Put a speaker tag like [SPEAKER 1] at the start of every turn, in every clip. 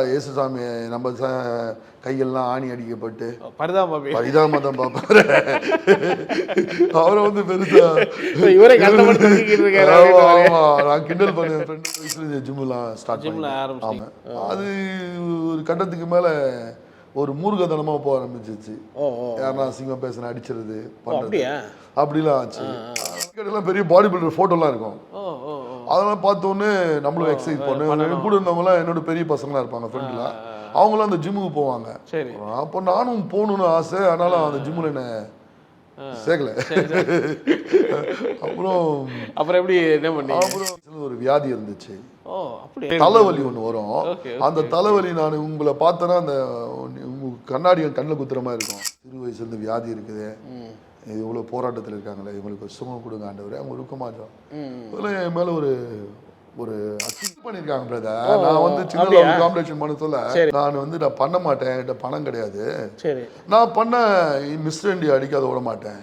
[SPEAKER 1] இயேசுசாமி நம்ம கையெல்லாம் ஆணி அடிக்கப்பட்டு
[SPEAKER 2] பரிதாபம்
[SPEAKER 1] பார்ப்பாரு. அவரை வந்து பெருசா
[SPEAKER 2] இவரே கஷ்டப்பட்டு
[SPEAKER 1] நான் கிண்டல் பண்ணேன். ஃப்ரெண்ட் வயசுல ஜிம்லாம் ஸ்டார்ட் பண்ணேன். அது ஒரு கட்டத்துக்கு மேல ஒரு மூர்க்கத்தனமா போக ஆரம்பிச்சிச்சு. யாருன்னா சிங்கம் பேசுன அடிச்சிருது பண்றது அப்படிலாம் ஆச்சு. பெரிய பாடி பில்டர் போட்டோலாம் இருக்கும். அதெல்லாம் பார்த்தோன்னே நம்மளும் எக்ஸசைஸ் பண்ணேன். கூட இருந்தவங்களாம் என்னோட பெரிய பசங்களாம் இருப்பாங்க ஃப்ரெண்ட்லாம். அவங்களும் அந்த ஜிம்முக்கு போவாங்க. அப்போ நானும் போகணும்னு ஆசை. ஆனாலும் அந்த ஜிம்மில் என்ன சேர்க்கல.
[SPEAKER 2] அப்புறம் எப்படி என்ன பண்ணி
[SPEAKER 1] அப்புறம் ஒரு வியாதி இருந்துச்சு. தலைவலி ஒன்று வரும். அந்த தலைவலி நான் உங்களை பார்த்தேன்னா அந்த கண்ணாடி கண்ணில் குத்துற மாதிரி இருக்கும். சிறு வயசுலேருந்து வியாதி இருக்குது, இவ்வளோ போராட்டத்தில் இருக்காங்களே, இவங்களுக்கு சுகம் கொடுங்க ஆண்டவரே, அவங்க இருக்க மாட்டோம். அதெல்லாம் என் மேலே ஒரு அக்செப்ட் பண்ணிருக்காங்க பிரதர். நான் வந்து சின்ன காம்படிஷன் பண்ண சொல்ல நான் வந்து நான் பண்ண மாட்டேன், என்கிட்ட பணம் கிடையாது, நான் பண்ண மிஸ்டர் இந்தியா அடிக்காத விட மாட்டேன்.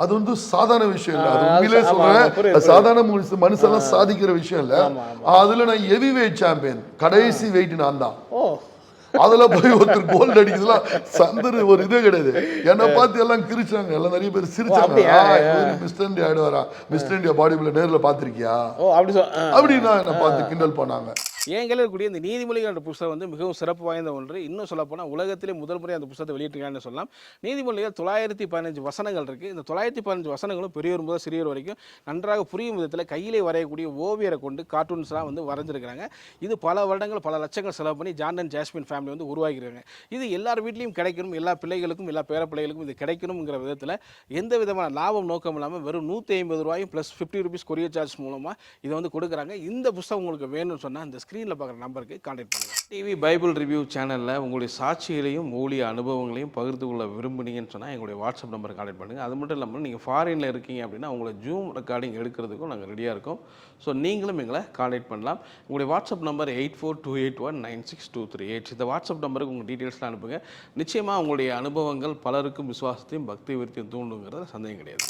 [SPEAKER 1] அது வந்து சாதாரண விஷயம் இல்லை. அது உண்மையிலே சொல்றேன், சாதாரண மனுஷெல்லாம் சாதிக்கிற விஷயம் இல்லை. அதுல நான் ஹெவி வெயிட் சாம்பியன், கடைசி வெயிட் நான் தான். அதுல போய் ஒருத்தர் கோல்டு அடிக்கிறதுலாம் சந்தர் ஒரு இதே கிடையாது. என்னை பார்த்து எல்லாம் கிரிச்சாங்க, எல்லாம் நிறைய பேர் சிரிச்சாங்க. மிஸ்டர் இந்தியா ஆயிடுவாரா, மிஸ்டர் இந்தியா பாடி பில்டர் நேரில் பார்த்திருக்கியா அப்படின்னா என்னை பார்த்து கிண்டல் பண்ணாங்க.
[SPEAKER 2] என் கையில் இருக்கக்கூடிய இந்த நீதிமொழிகள் என்ற புத்தகம் வந்து மிகவும் சிறப்பு வாய்ந்த ஒன்று. இன்னும் சொல்லப்போனால் உலகத்திலே முதல் முறை அந்த புத்தகத்தை வெளியிட்டிருக்காங்கன்னு சொல்லலாம். நீதிமொழிகள் 915 வசனங்கள் இருக்குது. இந்த 915 வசனங்களும் பெரியவர் முதல் சிறியவர் வரைக்கும் நன்றாக புரியும் விதத்தில் கையிலே வரையக்கூடிய ஓவியரை கொண்டு கார்ட்டூன்ஸ்லாம் வந்து வரைஞ்சிருக்கிறாங்க. இது பல வருடங்கள் பல லட்சங்கள் செலவு பண்ணி ஜான் அண்ட் ஜாஸ்மின் ஃபேமிலி வந்து உருவாக்கியிருக்காங்க. இது எல்லார் வீட்லேயும் கிடைக்கணும், எல்லா பிள்ளைகளுக்கும் எல்லா பேர பிள்ளைகளுக்கும் இது கிடைக்கணுங்கிற விதத்தில் எந்த விதமான லாபம் நோக்கம் இல்லாமல் வெறும் 150 ரூபாயும் ப்ளஸ் 50 rupees கொரியர் சார்ஜ் மூலமாக இதை வந்து கொடுக்குறாங்க. இந்த புத்தகம் உங்களுக்கு வேணும்னு சொன்னால் அந்த ஸ்க்ரீனில் பார்க்குற நம்பருக்கு கான்டாக்ட் பண்ணுங்கள். டிவி பைபிள் ரிவ்யூ சேனலில் உங்களுடைய சாட்சிகளையும் ஊழிய அனுபவங்களையும் பகிர்ந்து கொள்ள விரும்புனீங்கன்னு சொன்னால் எங்களுடைய வாட்ஸ்அப் நம்பருக்கு கான்டாக்ட் பண்ணுங்கள். அது மட்டும் இல்லாமல் நீங்கள் ஃபாரினில் இருக்கீங்க அப்படின்னா உங்களை ஜூம் ரெக்கார்டிங் எடுக்கிறதுக்கும் நாங்கள் ரெடியாக இருக்கோம். ஸோ நீங்களும் எங்களை கான்டாக்ட் பண்ணலாம். உங்களுடைய வாட்ஸ்அப் நம்பர் 8428196238. இந்த வாட்ஸ்அப் நம்பருக்கு உங்கள் டீட்டெயில்ஸ்லாம் அனுப்புங்க. நிச்சயமாக உங்களுடைய அனுபவங்கள் பலருக்கும் விசுவாசத்தையும் பக்தி விருத்தியும் தூண்டுங்கிறத சந்தேகம் கிடையாது.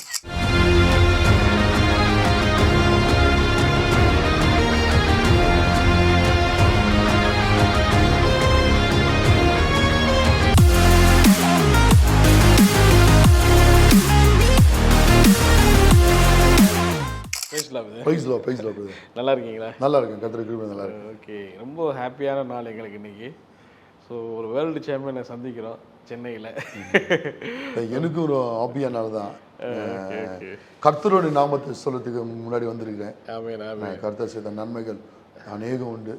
[SPEAKER 2] நல்லா இருக்கீங்களா?
[SPEAKER 1] நல்லா இருக்கேன், கத்திரிக்காய் நல்லா இருக்கு.
[SPEAKER 2] ஓகே, ரொம்ப ஹாப்பியான நாள் எங்களுக்கு இன்னைக்கு. ஸோ ஒரு வேர்ல்டு சாம்பியனை சந்திக்கிறோம் சென்னையில்.
[SPEAKER 1] எனக்கு ஒரு ஹாப்பியான நாள் தான். கர்த்தருடைய நாமத்தை சொல்றதுக்கு முன்னாடி வந்திருக்கிறேன். கர்த்தர் செய்த நன்மைகள் அநேகம் உண்டு.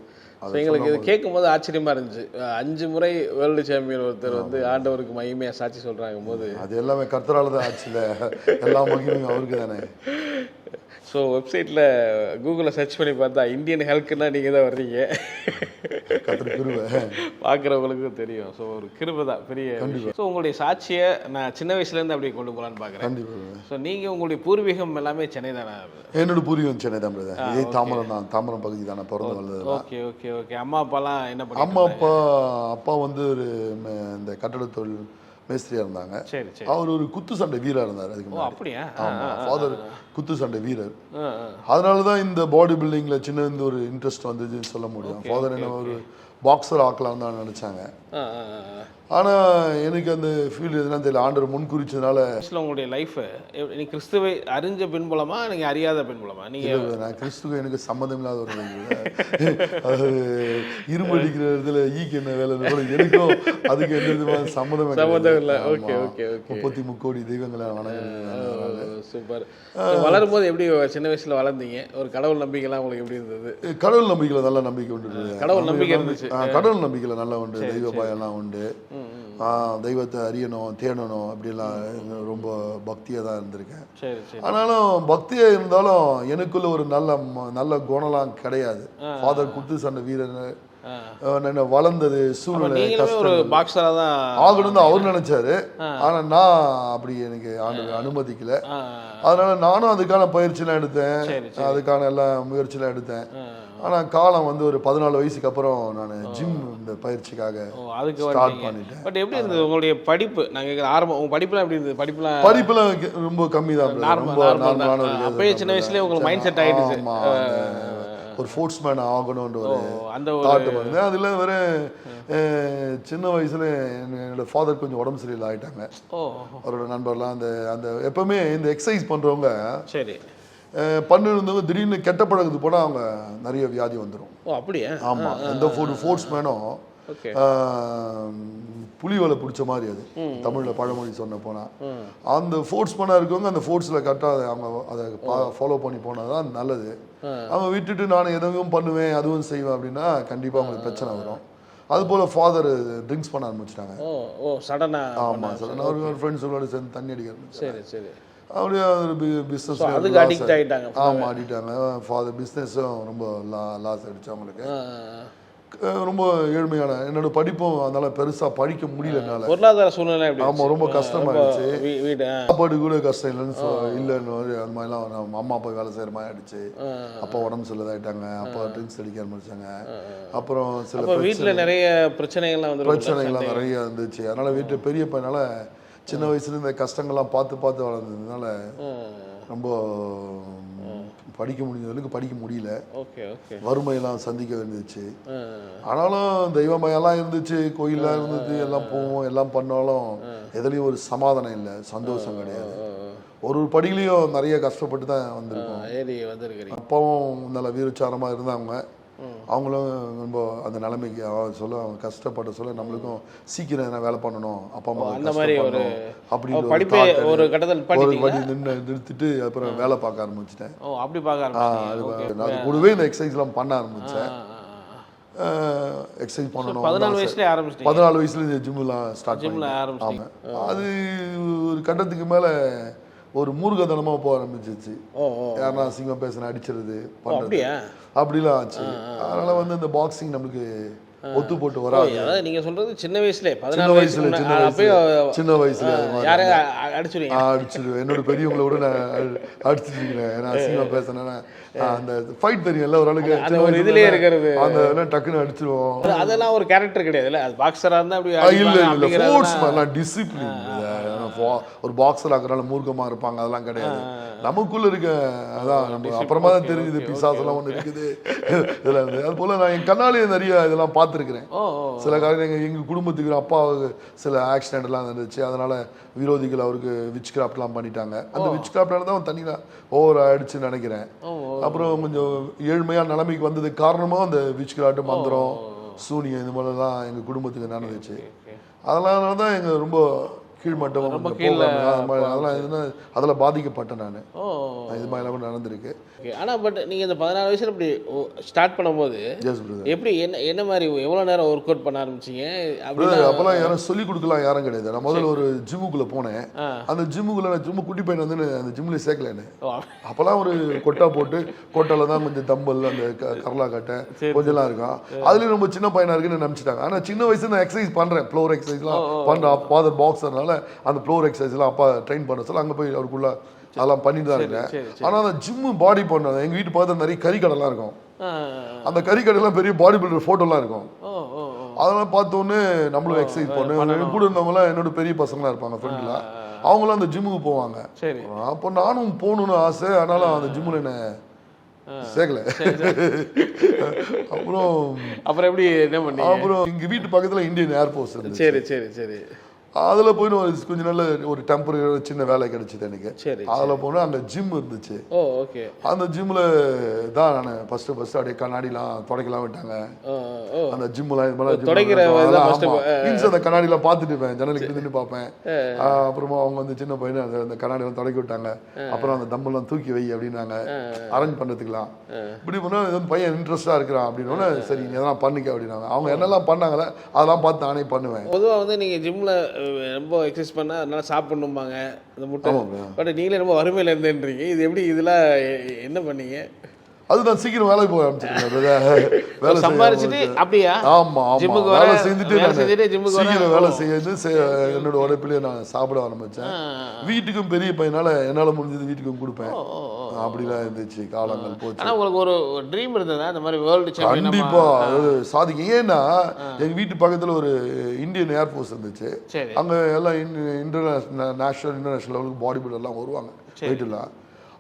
[SPEAKER 2] எங்களுக்கு இது கேட்கும் போது ஆச்சரியமா இருந்துச்சு. 5 முறை வேர்ல்டு சாம்பியன் ஒருத்தர் வந்து ஆண்டவருக்கு மகிமையா சாட்சி சொல்றாங்க போது
[SPEAKER 1] அது எல்லாமே கர்த்தரால தான் ஆச்சுல. எல்லா மகிமையும் அவருக்கு தானே.
[SPEAKER 2] ஸோ வெப்சைட்டில் கூகுளில் சர்ச் பண்ணி பார்த்தா இந்தியன் ஹெல்க்குன்னா நீங்கள் தான் வர்றீங்க. பார்க்குறவங்களுக்கும் தெரியும். ஸோ ஒரு கிருபை தான் பெரிய. ஸோ உங்களுடைய சாட்சியை நான் சின்ன வயசுலேருந்து அப்படியே கொண்டு போகலான்னு பார்க்குறேன். ஸோ நீங்கள் உங்களுடைய பூர்வீகம் எல்லாமே சென்னை தானே?
[SPEAKER 1] என்னோட பூர்வீகம் சென்னை தான். இதே தாம்பரம் தான், தாம்பரம் பகுதி தானே பிறந்து வளர்ந்தது.
[SPEAKER 2] Okay okay okay. அம்மா அப்பாலாம் என்ன பண்ணி?
[SPEAKER 1] அப்பா வந்து ஒரு இந்த கட்டட தொழில் மேஸ்திரியா இருந்தாங்க. அவர் ஒரு குத்து சண்டை வீரர் இருந்தார். அதுக்கு ஃபாதர் குத்து சண்டை வீரர். அதனாலதான் இந்த பாடி பில்டிங்ல சின்ன இந்த ஒரு இன்ட்ரெஸ்ட் வந்ததுன்னு சொல்ல முடியும். ஃபாதர் என்ன ஒரு பாக்ஸர் ஆக்கலாம்னு தான் நினைச்சாங்க. ஆனா எனக்கு அந்த ஃபீல்டு எதுனா தெரியல. ஆண்டவர் முன் குறிச்சதுனால.
[SPEAKER 2] உங்களுடைய லைஃப் நீ கிறிஸ்துவை அறிஞ்ச பின்புலமா நீங்க அறியாத பின்புலமா? நீங்க
[SPEAKER 1] நான் கிறிஸ்துவ எனக்கு சம்மந்தம் இல்லாத ஒரு அது இருமடிக்கிற இடத்துல ஈக்கு என்ன வேலை எனக்கும் அதுக்கு எந்த விதமான சம்மந்தம்
[SPEAKER 2] இல்லை. Okay okay okay.
[SPEAKER 1] 33 கோடி தெய்வங்களை வணங்குறது.
[SPEAKER 2] சூப்பர். வளரும் போது எப்படி சின்ன வயசுல வளர்ந்தீங்க? ஒரு கடவுள் நம்பிக்கைலாம் உங்களுக்கு எப்படி இருந்தது?
[SPEAKER 1] கடவுள் நம்பிக்கையில நல்ல நம்பிக்கை உண்டு.
[SPEAKER 2] கடவுள் நம்பிக்கை இருந்துச்சு.
[SPEAKER 1] கடவுள் நம்பிக்கையில நல்லா உண்டு. தெய்வ பயம்லாம் உண்டு. தெய்வத்தை அறியணும், தேடணும், அப்படிலாம் ரொம்ப பக்தியாக தான் இருந்திருக்கேன். ஆனாலும் பக்தியாக இருந்தாலும் எனக்குள்ள ஒரு நல்ல குணம்லாம் கிடையாது. ஃபாதர் குத்து சண்டை வீரர் வளர்ந்தது சூழ்நிலை ஆகணும்னு அவர் நினைச்சாரு. ஆனா நான் அப்படி எனக்கு அனுமதிக்கல. அதனால நானும் அதுக்கான பயிற்சியெல்லாம் எடுத்தேன், அதுக்கான எல்லாம் முயற்சியெல்லாம் எடுத்தேன். ஆனா காலம் வந்து ஒரு 14 வயசுக்கு அப்புறம் நான் ஜிம் இந்த பயிற்சிக்காக ஸ்டார்ட் பண்ணிட்டேன்.
[SPEAKER 2] பட் எப்படி இருந்தது உங்களுடைய படிப்பு? நாங்க ஆரம்பம் உங்க படிப்புலாம் எப்படி இருந்தது?
[SPEAKER 1] படிப்புலாம் ரொம்ப கம்மி தான். ரொம்ப நார்மலான.
[SPEAKER 2] அப்பயே சின்ன வயசுலயே உங்களுக்கு மைண்ட் செட் ஆயிடுச்சு.
[SPEAKER 1] ஒரு ஸ்போர்ட்ஸ்மேன் ஆகணும்ன்ற ஒரு
[SPEAKER 2] அந்த
[SPEAKER 1] தாட் வந்து அதில் வேற சின்ன வயசுல என்னோட ஃபாதர் கொஞ்சம் உடம்பு சரியில்லை ஆயிட்டாங்க. அவரோட நண்பர்லாம் அந்த அந்த எப்பவுமே இந்த எக்ஸசைஸ் பண்றவங்க
[SPEAKER 2] சரி
[SPEAKER 1] பண்ணிருந்தவங்க திடீர்னு கெட்ட பழக்கத்துக்கு போனால் அவங்க நிறைய வியாதி வந்துடும்.
[SPEAKER 2] அப்படியே
[SPEAKER 1] ஆமாம், எந்த ஸ்போர்ட்ஸ்மேனும் புலிவலை பிடிச்ச மாதிரி அது தமிழில் பழமொழி சொன்ன போனால் அந்த ஸ்போர்ட்ஸ்மேனாக இருக்கவங்க அந்த ஸ்போர்ட்ஸில் கரெக்டாக அவங்க அதை ஃபாலோ பண்ணி போனால் தான் நல்லது. அவங்க விட்டுட்டு நான் எதுவும் பண்ணுவேன் அதுவும் செய்வேன் அப்படின்னா கண்டிப்பாக அவங்களுக்கு பிரச்சனை வரும். அது போல் ஃபாதர் ட்ரிங்க்ஸ் பண்ண ஆரம்பிச்சிட்டாங்க. ஆமாம், சடனாக ஒரு ஃப்ரெண்ட்ஸோட சேர்ந்து தண்ணி அடிக்க
[SPEAKER 2] சரி சரி
[SPEAKER 1] அப்படியே பிஸ்னஸ்
[SPEAKER 2] அடிக்ட் ஆகிட்டாங்க.
[SPEAKER 1] ஆமாம், ஆடிட்டாங்க. ஃபாதர் பிஸ்னஸும் ரொம்ப லாஸ் ஆகிடுச்சு அவங்களுக்கு. ரொம்ப ஏழ்மையான என்னோட படிப்பும் அதனால பெருசா படிக்க முடியல என்னால.
[SPEAKER 2] பொருளாதார சூழ்நிலை
[SPEAKER 1] ஆமா, ரொம்ப கஷ்டமாயிடுச்சு. சாப்பாடு கூட கஷ்டம் இல்லைன்னு அந்த மாதிரிலாம் அம்மா அப்பா வேலை செய்யற மாதிரி ஆயிடுச்சு. அப்பா உடம்பு சரியில்லாயிட்டாங்க, அப்பா ட்ரிங்க்ஸ் அடிக்க ஆரம்பிச்சாங்க. அப்புறம் சில
[SPEAKER 2] வீட்டுல நிறைய பிரச்சனைகள்லாம்
[SPEAKER 1] நிறைய இருந்துச்சு. அதனால வீட்டு பெரிய பையனால சின்ன வயசுல இந்த கஷ்டங்கள்லாம் பார்த்து வளர்ந்ததுனால ரொம்ப படிக்க முடிஞ்சவங்களுக்கு படிக்க முடியல. வறுமையெல்லாம் சந்திக்க வேண்டியதுச்சு. ஆனாலும் தெய்வமயெல்லாம் இருந்துச்சு, கோயிலெலாம் இருந்துச்சு, எல்லாம் போவோம், எல்லாம் பண்ணாலும் எதுலேயும் ஒரு சமாதானம் இல்லை, சந்தோஷம் கிடையாது. ஒரு படிகளையும் நிறைய கஷ்டப்பட்டு தான் வந்திருக்கோம். அப்பாவும் நல்ல வீரச்சாரமாக இருந்தாங்க. அவங்களும் ரொம்ப அந்த நிலைமைக்கு சொல்ல அவங்க கஷ்டப்பட்ட சொல்ல நம்மளுக்கும் சீக்கிரம் எதனா வேலை பண்ணணும், அப்பா அம்மா அப்படின்னு ஒரு படி நிறுத்திட்டு அப்புறம் வேலை பார்க்க ஆரம்பிச்சிட்டேன். அது கூடவே இந்த எக்ஸசைஸ்லாம் பண்ண ஆரம்பித்தேன். எக்ஸசைஸ் பண்ணணும். 14 வயசுல இந்த ஜிம்லாம் ஸ்டார்ட் பண்ணேன். ஆமாம், அது ஒரு கட்டத்துக்கு மேலே ஒரு மூர்க்கதனமா போக ஆரம்பிச்சிச்சு. யாருன்னா அசிங்கமா பேசுன அடிச்சிருது பண்றது அப்படிலாம் ஆச்சு. அதனால வந்து இந்த பாக்ஸிங் நம்மளுக்கு ஒத்து போட்டு வராது.
[SPEAKER 2] நீங்க சொல்றது சின்ன வயசுல
[SPEAKER 1] அடிச்சிருவேன். என்னோட பெரியவங்களை விட நான் அடிச்சிருக்கிறேன். ஏன்னா அசிங்கமா பேசினேன்னா அந்த ஃபைட் தெரியும்ல ஓரளவுக்கு
[SPEAKER 2] இதுலயே இருக்கிறது,
[SPEAKER 1] அந்த டக்குன்னு அடிச்சிருவோம்.
[SPEAKER 2] அதெல்லாம் ஒரு கேரக்டர் கிடையாதுல்ல, அது பாக்ஸரா இருந்தா அப்படி
[SPEAKER 1] இல்ல ஸ்போர்ட்ஸ் மேன் டிசிப்ளின். ஒரு பாக்ஸர் ஆகுறதுனால மூர்க்கமா இருப்பாங்க அதெல்லாம் கிடையாது. நமக்குள்ள இருக்க அதான் நம்ம அப்புறமா தான் தெரியுது பிசாசெல்லாம் ஒன்று இருக்குது இதெல்லாம் இருந்து. அது போல நான் என் கண்ணாலே நிறைய இதெல்லாம் பார்த்துருக்கிறேன். சில காரணம் எங்கள் குடும்பத்துக்கு அப்பாவுக்கு சில ஆக்சிடென்ட்லாம் இருந்துச்சு. அதனால விரோதிகள் அவருக்கு விச் கிராஃப்ட்லாம் பண்ணிட்டாங்க. அந்த விச் கிராஃப்டால தான் தண்ணியில் ஓவர் ஆயிடுச்சுன்னு நினைக்கிறேன். அப்புறம் கொஞ்சம் ஏழ்மையான நிலைமைக்கு வந்ததுக்கு காரணமாக அந்த விச் கிராஃப்ட் மந்திரம் சூனியம் இது மாதிரிலாம் எங்கள் குடும்பத்துக்கு நடந்துச்சு. அதனால தான் எங்கள் ரொம்ப கீழ்மட்டம் அதில் பாதிக்கப்பட்டேன் நான். இது மாதிரிலாம் நடந்திருக்கு.
[SPEAKER 2] ஆனால் பட் நீங்கள் இந்த 14 வயசுல இப்படி ஸ்டார்ட் பண்ணும்போது எப்படி என்ன மாதிரி எவ்வளோ நேரம் ஒர்க் அவுட் பண்ண ஆரம்பிச்சிங்க?
[SPEAKER 1] அப்போல்லாம் யாரும் சொல்லிக் கொடுக்கலாம் யாரும் கிடையாது. நான் முதல்ல ஒரு ஜிம்முக்குள்ளே போனேன். அந்த ஜிம்முக்குள்ளே நான் சும்மா குட்டி பையன் வந்து அந்த ஜிம்மில் சேர்க்கல. அப்போல்லாம் ஒரு கொட்டா போட்டு கொட்டால தான் கொஞ்சம் தம்பல் அந்த கரலா கட்டை கொஞ்சம்லாம் இருக்கும். அதுலேயும் ரொம்ப சின்ன பையனாக இருக்குன்னு நினச்சிட்டாங்க. ஆனால் சின்ன வயசுல நான் எக்ஸசைஸ் பண்ணுறேன், ஃப்ளோர் எக்ஸசைஸ்லாம் பண்ணுறேன். ஃபாதர் பாக்ஸர்னால அந்த ஃப்ளோர் எக்ஸசைஸ்லாம் அப்பா ட்ரெயின் பண்ண சொல்ல அங்கே போய் அவருக்குள்ள அதெல்லாம் பண்ணிட்டு தான் இருக்கேன். ஆனால் அந்த ஜிம்மு பாடி பண்ணது எங்கள் வீட்டு பார்த்து நிறைய கறிக்கடைலாம் இருக்கும். அந்த கறிக்கடைலாம் பெரிய பாடி பில்டர் ஃபோட்டோலாம் இருக்கும். அதெல்லாம் பார்த்தோன்னே நம்மளும் எக்ஸசைஸ் பண்ணேன். கூட இருந்தவங்களாம் என்னோட பெரிய பசங்களாம் இருப்பாங்க ஃப்ரெண்ட்லாம். அவங்களாம் அந்த ஜிம்முக்கு போவாங்க. அப்போ நானும் போகணுன்னு ஆசை. ஆனாலும் அந்த ஜிம்மில் என்ன சேர்க்கல.
[SPEAKER 2] அப்புறம் எப்படி என்ன பண்ணி
[SPEAKER 1] அப்புறம் எங்கள் வீட்டு பக்கத்தில் இந்தியன் ஏர்ஃபோர்ஸ் இருந்துச்சு.
[SPEAKER 2] சரி சரி சரி
[SPEAKER 1] அதில் போய் கொஞ்சம் நல்ல ஒரு டெம்பரரி சின்ன வேலை கிடைச்சிது எனக்கு. அதில் போனால் அங்கே ஜிம் இருந்துச்சு. அந்த ஜிம்மில் தான் நான் ஃபர்ஸ்ட் அப்படியே கண்ணாடிலாம் துடைக்கலாம் விட்டாங்க. அந்த ஜிம்லாம் அந்த கண்ணாடிலாம் பார்த்துட்டு இருப்பேன், ஜன்னலுக்கு நின்று பார்ப்பேன். அப்புறமா அவங்க வந்து சின்ன பையனை அந்த கண்ணாடிலாம் தொடக்கி விட்டாங்க. அப்புறம் அந்த தம்பெல்லாம் தூக்கி வை அப்படின்னாங்க அரேஞ்ச் பண்ணுறதுக்குலாம். இப்படி பண்ணால் இது பையன் இன்ட்ரெஸ்டாக இருக்கிறான் அப்படின்னு சரி நீ எதெல்லாம் பண்ணிக்க அப்படின்னாங்க. அவங்க என்னெல்லாம் பண்ணாங்களே அதெல்லாம் பார்த்து நானே பண்ணுவேன்.
[SPEAKER 2] பொதுவாக வந்து நீங்கள் ஜிம்மில் ரொம்ப எக்ஸசைஸ் பண்ணால் அதனால சாப்பிடணும்பாங்க அந்த முட்டை. பட் நீங்களே ரொம்ப வறுமையில் இருந்தேன்றீங்க. இது எப்படி இதெல்லாம் என்ன பண்ணீங்க?
[SPEAKER 1] அதுதான் சீக்கிரம் வேலைக்கு போக ஆரம்பிச்சிருக்கேன். வேலை
[SPEAKER 2] சம்பாரிச்சுட்டு அப்படியா?
[SPEAKER 1] ஆமா ஜிம்முக்கு வேலை செஞ்சுட்டு சீக்கிரம் வேலை செய்யுது. என்னோட உழைப்பிலேயே நான் சாப்பிட ஆரம்பிச்சேன். வீட்டுக்கும் பெரிய பையனால என்னால் முடிஞ்சது வீட்டுக்கும் கொடுப்பேன். அப்படிலாம் இருந்துச்சு, காலங்கள் போச்சு.
[SPEAKER 2] ஆனால் உங்களுக்கு ஒரு ட்ரீம் இருந்ததா இந்த மாதிரி வேர்ல்டு சாம்பியன்?
[SPEAKER 1] கண்டிப்பா சாதிக்க. ஏன்னா எங்க வீட்டு பக்கத்தில் ஒரு இந்தியன் ஏர்ஃபோர்ஸ் இருந்துச்சு. அங்கே எல்லாம் இன்டர்நேஷனல் லெவலுக்கு பாடி பில்டர்லாம் வருவாங்க வெயிட்லாம்.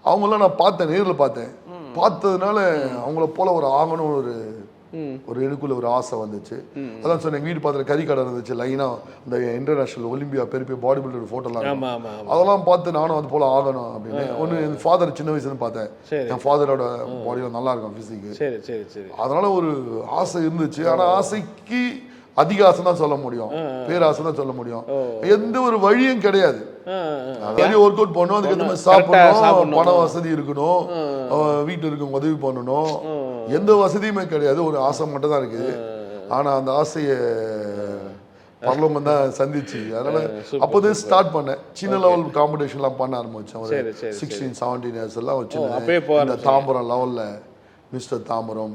[SPEAKER 1] அவங்களாம் நான் பார்த்தேன், நேரில் பார்த்தேன். பார்த்ததுனால அவங்கள போல ஒரு ஆகணும் ஒரு எனக்குள்ள ஒரு ஆசை வந்துச்சு. அதான் சொன்னேன், எங்கள் வீட்டு பக்கத்தில் கறி கடை இருந்துச்சு லைனாக, இந்த இன்டர்நேஷனல் ஒலிம்பியா பெரிய பாடி பில்டர் ஃபோட்டோலாம் அதெல்லாம் பார்த்து நானும் அது போல் ஆகணும் அப்படின்னு. ஒன்று என் ஃபாதர் சின்ன வயசுன்னு பார்த்தேன், என் ஃபாதரோட பாடியில் நல்லா இருக்கும் ஃபிசிக்கு, அதனால ஒரு ஆசை இருந்துச்சு. ஆனால் ஆசைக்கு அதிக ஆசை தான் சொல்ல முடியும், பேராசை தான் சொல்ல முடியும். எந்த ஒரு வழியும் கிடையாது. ஒர்க் அவுட் பண்ணணும், அதுக்கு எந்த மாதிரி சாப்பிடணும், பண வசதி இருக்கணும், வீட்டில் இருக்கும் உதவி பண்ணணும், எந்த வசதியுமே கிடையாது. ஒரு ஆசை மட்டும் தான் இருக்குது. ஆனா அந்த ஆசையை பரலோகம் தான் சந்திச்சு. அதனால அப்போதே ஸ்டார்ட் பண்ணேன். சின்ன லெவல் காம்படிஷன்லாம் பண்ண ஆரம்பிச்சேன். ஒரு 16-17 இயர்ஸ் எல்லாம் வச்சு இந்த தாம்பரம் லெவல்ல மிஸ்டர் தாம்பரம்,